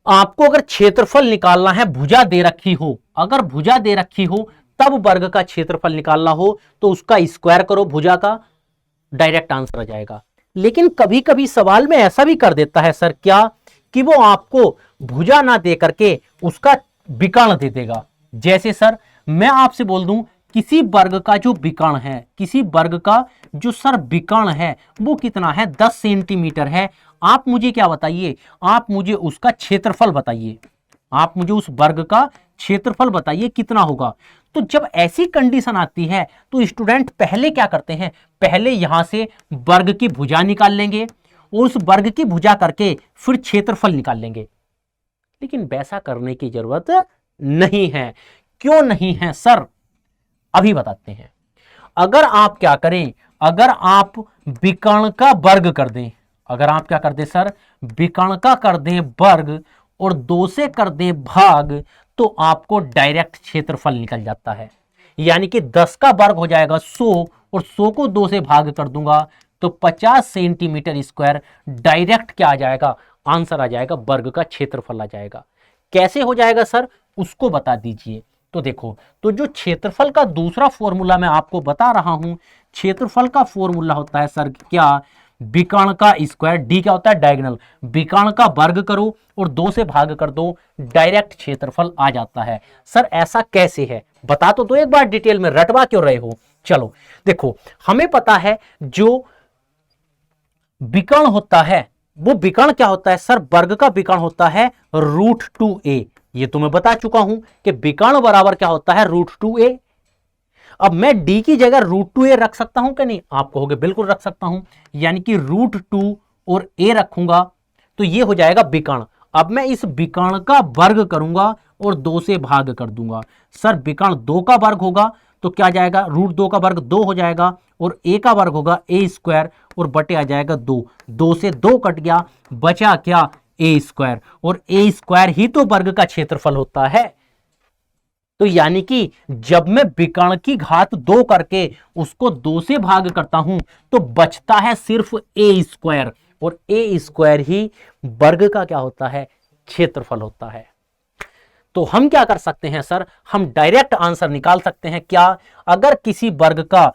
आपको अगर क्षेत्रफल निकालना है, भुजा दे रखी हो, अगर भुजा दे रखी हो तब वर्ग का क्षेत्रफल निकालना हो तो उसका स्क्वायर करो भुजा का, डायरेक्ट आंसर आ जाएगा। लेकिन कभी कभी सवाल में ऐसा भी कर देता है सर क्या कि वो आपको भुजा ना दे करके उसका विकर्ण दे देगा। जैसे सर मैं आपसे बोल दूं किसी वर्ग का जो विकर्ण है, किसी वर्ग का जो सर विकर्ण है वो कितना है, 10 सेंटीमीटर है। आप मुझे क्या बताइए, आप मुझे उसका क्षेत्रफल बताइए, आप मुझे उस वर्ग का क्षेत्रफल बताइए कितना होगा। तो जब ऐसी कंडीशन आती है तो स्टूडेंट पहले क्या करते हैं, पहले यहां से वर्ग की भुजा निकाल लेंगे और उस वर्ग की भुजा करके फिर क्षेत्रफल निकाल लेंगे। लेकिन वैसा करने की जरूरत नहीं है। क्यों नहीं है सर, अभी बताते हैं। अगर आप क्या करें, अगर आप विकर्ण का वर्ग कर दें, अगर आप क्या कर दें सर, विकर्ण का कर दें वर्ग और 2 से कर दें भाग, तो आपको डायरेक्ट क्षेत्रफल निकल जाता है। यानी कि 10 का वर्ग हो जाएगा 100 और 100 को 2 से भाग कर दूंगा तो 50 सेंटीमीटर स्क्वायर, डायरेक्ट क्या आ जाएगा, आंसर आ जाएगा, वर्ग का क्षेत्रफल आ जाएगा। कैसे हो जाएगा सर, उसको बता दीजिए। तो देखो, तो जो क्षेत्रफल का दूसरा फॉर्मूला मैं आपको बता रहा हूं, क्षेत्रफल का फॉर्मूला होता है सर क्या, विकर्ण का स्क्वायर, डी क्या होता है, डायगोनल, विकर्ण का वर्ग करो और 2 से भाग कर दो, डायरेक्ट क्षेत्रफल आ जाता है। सर ऐसा कैसे है, बता तो दो एक बार डिटेल में, रटवा क्यों रहे हो। चलो देखो, हमें पता है जो विकर्ण होता है वो विकर्ण क्या होता है सर, वर्ग का विकर्ण होता है √2a। ये तो मैं बता चुका हूं कि विकर्ण बराबर क्या होता है, √2a। अब मैं d की जगह √2a रख सकता हूं कि नहीं, आप कहोगे बिल्कुल रख सकता हूं। यानी कि √2 और a रखूंगा तो ये हो जाएगा विकर्ण। अब मैं इस विकर्ण का वर्ग करूंगा और 2 से भाग कर दूंगा। सर विकर्ण 2 का वर्ग होगा तो क्या जाएगा, √2 का वर्ग 2 हो जाएगा और a का वर्ग होगा a स्क्वायर और बटे आ जाएगा 2, 2 से 2 कट गया, बचा क्या, a स्क्वायर, और a स्क्वायर ही तो वर्ग का क्षेत्रफल होता है। तो यानी कि जब मैं विकर्ण की घात 2 करके उसको 2 से भाग करता हूं तो बचता है सिर्फ a स्क्वायर, और a स्क्वायर ही वर्ग का क्या होता है, क्षेत्रफल होता है। तो हम क्या कर सकते हैं सर, हम डायरेक्ट आंसर निकाल सकते हैं क्या, अगर किसी वर्ग का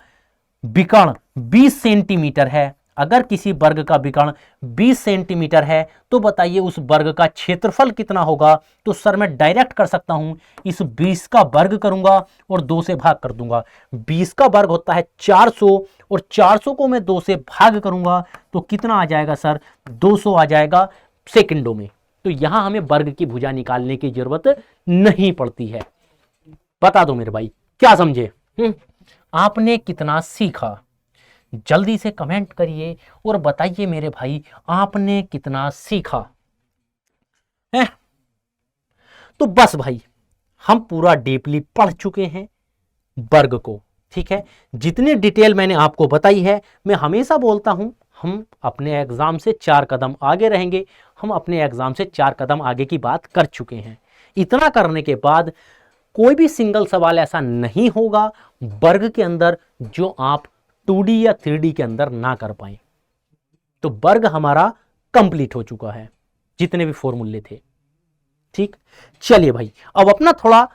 विकर्ण 20 सेंटीमीटर है, अगर किसी वर्ग का विकर्ण 20 सेंटीमीटर है तो बताइए उस वर्ग का क्षेत्रफल कितना होगा। तो सर मैं डायरेक्ट कर सकता हूं, इस 20 का वर्ग करूंगा और 2 से भाग कर दूंगा। 20 का वर्ग होता है 400 और 400 को मैं 2 से भाग करूंगा तो कितना आ जाएगा सर, 200 आ जाएगा सेकंडों में। तो यहां हमें वर्ग की भुजा निकालने की जरूरत नहीं पड़ती है। बता दो मेरे भाई, क्या समझे? आपने कितना सीखा, जल्दी से कमेंट करिए और बताइए मेरे भाई आपने कितना सीखा है। तो बस भाई हम पूरा डीपली पढ़ चुके हैं वर्ग को। ठीक है, जितनी डिटेल मैंने आपको बताई है, मैं हमेशा बोलता हूं हम अपने एग्जाम से 4 कदम आगे रहेंगे। हम अपने एग्जाम से 4 कदम आगे की बात कर चुके हैं। इतना करने के बाद कोई भी सिंगल सवाल ऐसा नहीं होगा वर्ग के अंदर जो आप 2D या 3D के अंदर ना कर पाए। तो वर्ग हमारा कंप्लीट हो चुका है, जितने भी फॉर्मूले थे। ठीक, चलिए भाई अब अपना थोड़ा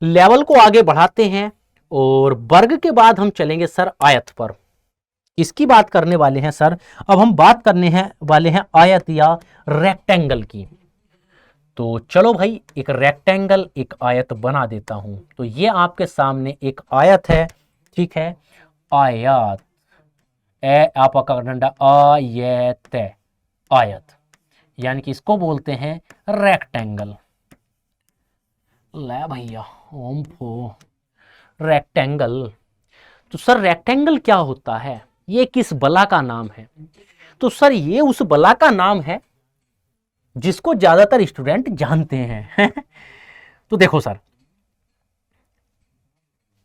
लेवल को आगे बढ़ाते हैं और वर्ग के बाद हम चलेंगे सर आयत पर। इसकी बात करने वाले हैं सर, अब हम बात करने हैं वाले हैं आयत या रेक्टेंगल की। तो चलो भाई एक रेक्टेंगल एक आयत बना देता हूं। तो ये आपके सामने एक आयत है, ठीक है, आयत, ए आपा का डंडा आयत, आयत यानी कि इसको बोलते हैं रेक्टेंगल। ले भैया ओम फो रेक्टेंगल। तो सर रेक्टेंगल क्या होता है, ये किस बला का नाम है? तो सर ये उस बला का नाम है जिसको ज्यादातर स्टूडेंट जानते हैं। तो देखो सर,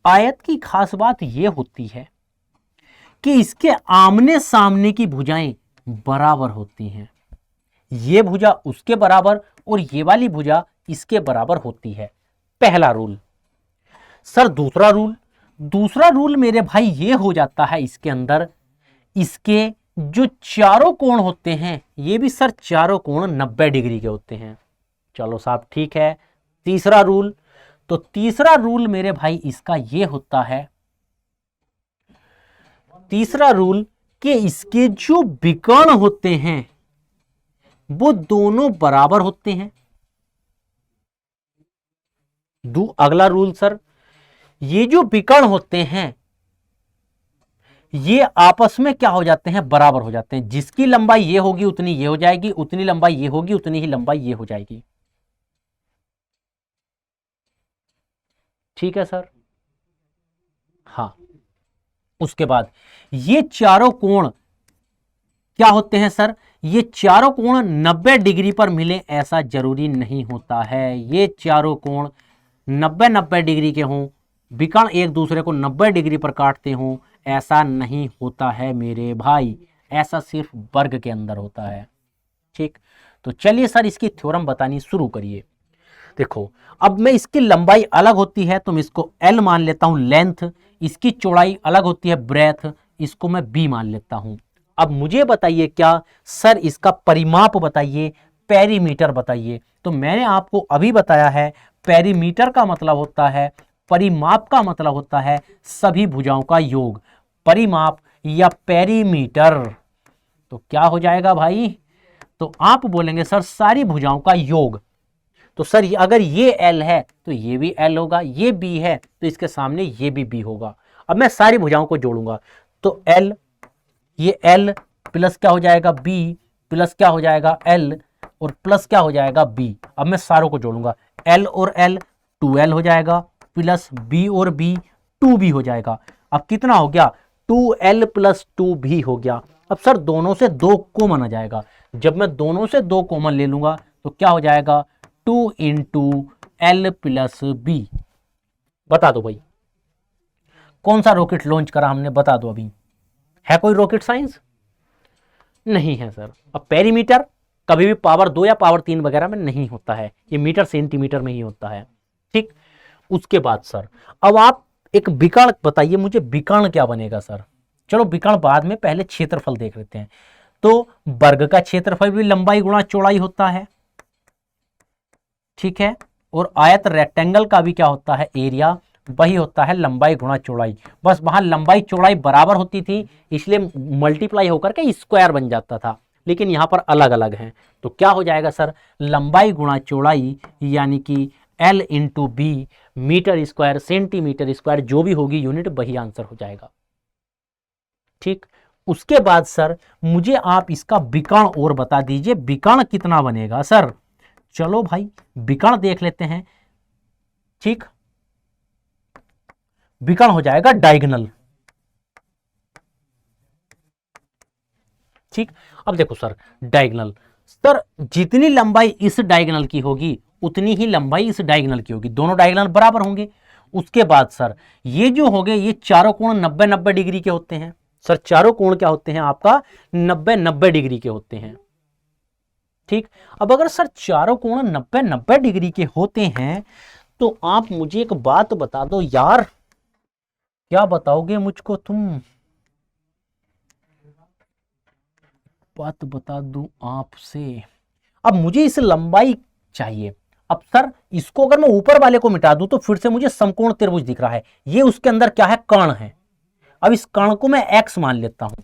आयत की खास बात यह होती है कि इसके आमने सामने की भुजाएं बराबर होती हैं। ये भुजा उसके बराबर और ये वाली भुजा इसके बराबर होती है, पहला रूल। सर दूसरा रूल मेरे भाई ये हो जाता है इसके अंदर, इसके जो चारों कोण होते हैं ये भी सर चारों कोण 90 डिग्री के होते हैं। चलो साहब ठीक है। तीसरा रूल, तो तीसरा रूल मेरे भाई इसका ये होता है, तीसरा रूल कि इसके जो विकर्ण होते हैं वो दोनों बराबर होते हैं। अगला रूल सर, ये जो विकर्ण होते हैं ये आपस में क्या हो जाते हैं, बराबर हो जाते हैं। जिसकी लंबाई ये होगी उतनी ये हो जाएगी, उतनी लंबाई ये होगी उतनी ही लंबाई ये हो जाएगी। ठीक है सर। हाँ, उसके बाद ये चारों कोण क्या होते हैं सर, ये चारों कोण 90 डिग्री पर मिले ऐसा जरूरी नहीं होता है। ये चारों कोण 90 डिग्री के हों, विकर्ण एक दूसरे को 90 डिग्री पर काटते हों, ऐसा नहीं होता है मेरे भाई। ऐसा सिर्फ वर्ग के अंदर होता है। ठीक, तो चलिए सर इसकी थ्योरम बतानी शुरू करिए। देखो अब मैं इसकी लंबाई अलग होती है तो मैं इसको L मान लेता हूं लेंथ, इसकी चौड़ाई अलग होती है ब्रेथ, इसको मैं B मान लेता हूं। अब मुझे बताइए क्या सर इसका परिमाप बताइए, पेरीमीटर बताइए। तो मैंने आपको अभी बताया है पेरीमीटर का मतलब होता है, परिमाप का मतलब होता है सभी भुजाओं का योग, परिमाप या पेरीमीटर। तो क्या हो जाएगा भाई, तो आप बोलेंगे सर सारी भुजाओं का योग। तो सर अगर ये L है तो ये भी L होगा, ये B है तो इसके सामने ये भी B होगा। अब मैं सारी भुजाओं को जोड़ूंगा तो L, ये L प्लस क्या हो जाएगा B प्लस क्या हो जाएगा L और प्लस क्या हो जाएगा B। अब मैं सारों को जोड़ूंगा, L और L 2L हो जाएगा, प्लस B और B 2B हो जाएगा। अब कितना हो गया, 2L प्लस 2B हो गया। अब सर दोनों से 2 कॉमन आ जाएगा, जब मैं दोनों से 2 कॉमन ले लूंगा तो क्या हो जाएगा 2 इंटू L प्लस B। बता दो भाई कौन सा रॉकेट लॉन्च करा हमने, बता दो। अभी है कोई रॉकेट साइंस? नहीं है सर। अब पेरीमीटर कभी भी पावर 2 या पावर 3 वगैरह में नहीं होता है, ये मीटर सेंटीमीटर में ही होता है। ठीक, उसके बाद सर अब आप एक विकर्ण बताइए मुझे, विकर्ण क्या बनेगा सर? चलो विकर्ण बाद में, पहले क्षेत्रफल देख लेते हैं। तो वर्ग का क्षेत्रफल भी लंबाई गुणा चौड़ाई होता है, ठीक है, और आयत रेक्टेंगल का भी क्या होता है, एरिया, वही होता है लंबाई गुणा चौड़ाई। बस वहां लंबाई चौड़ाई बराबर होती थी इसलिए मल्टीप्लाई होकर के स्क्वायर बन जाता था, लेकिन यहां पर अलग अलग हैं। तो क्या हो जाएगा सर, लंबाई गुणा चौड़ाई यानी कि L into B, metre square centimetre square जो भी होगी यूनिट वही आंसर हो जाएगा। ठीक, उसके बाद सर मुझे आप इसका विकर्ण और बता दीजिए, विकर्ण कितना बनेगा सर? चलो भाई विकर्ण देख लेते हैं। ठीक, विकर्ण हो जाएगा डायगोनल। ठीक, अब देखो सर डायगोनल, सर जितनी लंबाई इस डायगोनल की होगी उतनी ही लंबाई इस डायगोनल की होगी, दोनों डायगोनल बराबर होंगे। उसके बाद सर ये जो हो गए ये चारों कोण 90 डिग्री के होते हैं। सर चारों कोण क्या होते हैं आपका, 90 डिग्री के होते हैं। ठीक, अब अगर सर चारों कोण 90 डिग्री के होते हैं तो आप मुझे एक बात बता दो यार, क्या बताओगे मुझको तुम? बात बता दूं आपसे, अब मुझे इस लंबाई चाहिए। अब सर इसको अगर मैं ऊपर वाले को मिटा दूं तो फिर से मुझे समकोण त्रिभुज दिख रहा है, ये उसके अंदर क्या है, कर्ण है। अब इस कर्ण को मैं x मान लेता हूं।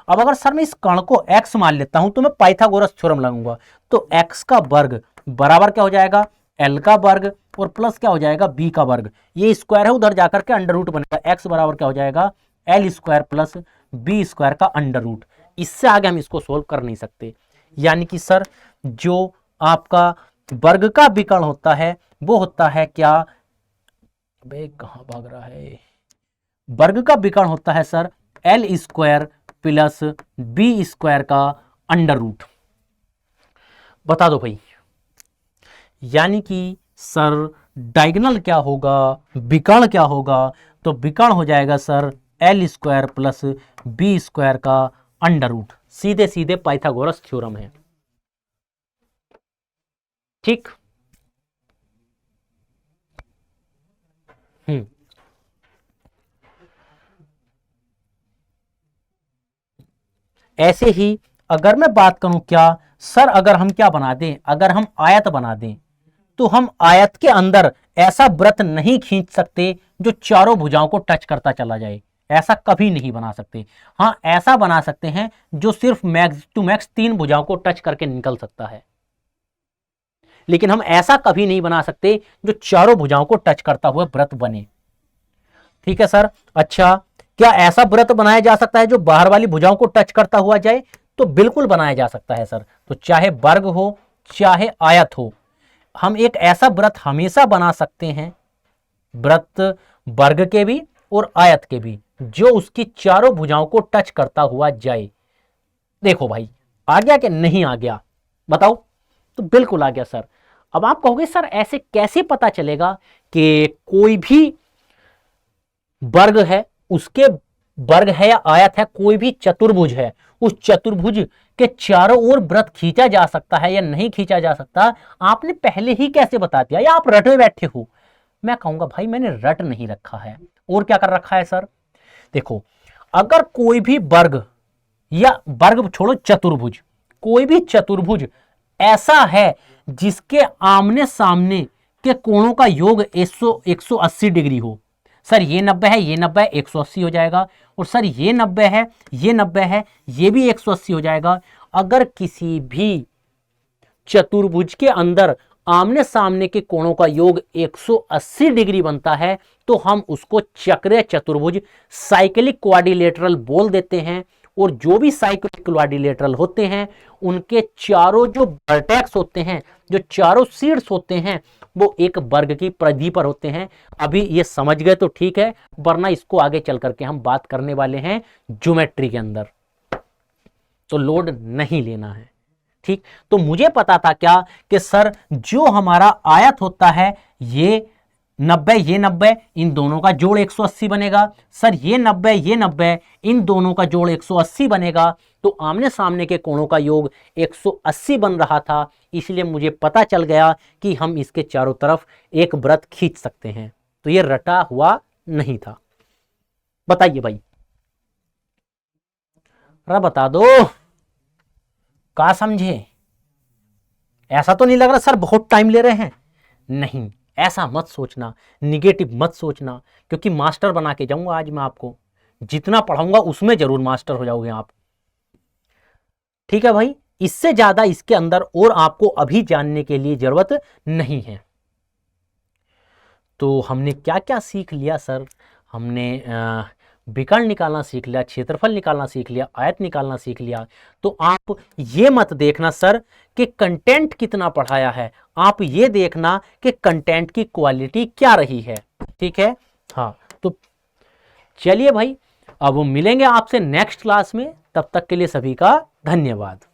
अब अगर सर मैं इस कर्ण को x मान लेता हूं तो मैं पाइथागोरस थ्योरम लगाऊंगा। तो x का वर्ग बराबर क्या हो जाएगा, l का वर्ग और प्लस क्या हो जाएगा, b का वर्ग। ये स्क्वायर है, उधर जाकर के अंडर रूट बनेगा। x बराबर क्या हो जाएगा, l square plus b square का अंडर रूट। इससे आगे हम इसको सोल्व कर नहीं सकते। यानी कि सर जो आपका वर्ग का विकर्ण होता है वो होता है क्या, बे कहां भाग रहा है, वर्ग का विकर्ण होता है sir L square plus B square का अंडर रूट। बता दो भाई, यानी कि सर डायगोनल क्या होगा, विकर्ण क्या होगा, तो विकर्ण हो जाएगा sir L square plus B square का अंडर रूट। सीधे सीधे पाइथागोरस थ्योरम है। ठीक, ऐसे ही अगर मैं बात करूं क्या सर, अगर हम क्या बना दें, अगर हम आयत बना दें तो हम आयत के अंदर ऐसा वृत्त नहीं खींच सकते जो चारों भुजाओं को टच करता चला जाए। ऐसा कभी नहीं बना सकते। हाँ ऐसा बना सकते हैं जो सिर्फ मैक्स टू मैक्स 3 भुजाओं को टच करके निकल सकता है, लेकिन हम ऐसा कभी नहीं बना सकते जो चारों भुजाओं को टच करता हुआ वृत्त बने। ठीक है सर। अच्छा, क्या ऐसा व्रत बनाया जा सकता है जो बाहर वाली भुजाओं को टच करता हुआ जाए? तो बिल्कुल बनाया जा सकता है सर। तो चाहे वर्ग हो चाहे आयत हो, हम एक ऐसा व्रत हमेशा बना सकते हैं, व्रत वर्ग के भी और आयत के भी, जो उसकी चारों भुजाओं को टच करता हुआ जाए। देखो भाई, आ गया कि नहीं आ गया, बताओ? तो बिल्कुल आ गया सर। अब आप कहोगे सर ऐसे कैसे पता चलेगा कि कोई भी वर्ग है, उसके वर्ग है या आयत है, कोई भी चतुर्भुज है, उस चतुर्भुज के चारों ओर वृत्त खींचा जा सकता है या नहीं खींचा जा सकता? आपने पहले ही कैसे बता दिया, या आप रटे बैठे हो? मैं कहूंगा भाई मैंने रट नहीं रखा है, और क्या कर रखा है सर? देखो, अगर कोई भी वर्ग या वर्ग छोड़ो, चतुर्भुज, कोई भी चतुर्भुज ऐसा है जिसके आमने सामने के कोणों का योग 180 डिग्री हो। सर ये 90 है, ये 90 है, 180 हो जाएगा। और सर ये 90 है, ये 90 है, ये भी 180 हो जाएगा। अगर किसी भी चतुर्भुज के अंदर आमने सामने के कोणों का योग 180 डिग्री बनता है तो हम उसको चक्रीय चतुर्भुज, साइक्लिक क्वाड्रिलेटरल बोल देते हैं। और जो भी साइक्लिक क्वाड्रिलेटरल होते हैं उनके चारों जो वर्टेक्स होते हैं, जो चारों शीर्ष होते हैं, वो एक वर्ग की परिधि पर होते हैं। अभी ये समझ गए तो ठीक है, वरना इसको आगे चल करके हम बात करने वाले हैं ज्योमेट्री के अंदर, तो लोड नहीं लेना है। ठीक, तो मुझे पता था क्या कि सर जो हमारा आयत होता है, ये 90 ये 90, इन दोनों का जोड़ 180 बनेगा। सर ये 90 ये 90, इन दोनों का जोड़ 180 बनेगा। तो आमने सामने के कोणों का योग 180 बन रहा था, इसलिए मुझे पता चल गया कि हम इसके चारों तरफ एक वृत्त खींच सकते हैं। तो ये रटा हुआ नहीं था। बताइए भाई, बता दो, क्या समझे? ऐसा तो नहीं लग रहा सर बहुत टाइम ले रहे हैं? नहीं, ऐसा मत सोचना, निगेटिव मत सोचना, क्योंकि मास्टर बना के जाऊंगा आज मैं आपको। जितना पढ़ाऊंगा उसमें जरूर मास्टर हो जाओगे आप। ठीक है भाई, इससे ज्यादा इसके अंदर और आपको अभी जानने के लिए जरूरत नहीं है। तो हमने क्या क्या सीख लिया सर? हमने विकर्ण निकालना सीख लिया, क्षेत्रफल निकालना सीख लिया, आयत निकालना सीख लिया। तो आप ये मत देखना सर कि कंटेंट कितना पढ़ाया है, आप ये देखना कि कंटेंट की क्वालिटी क्या रही है। ठीक है, हाँ। तो चलिए भाई, अब मिलेंगे आपसे नेक्स्ट क्लास में, तब तक के लिए सभी का धन्यवाद।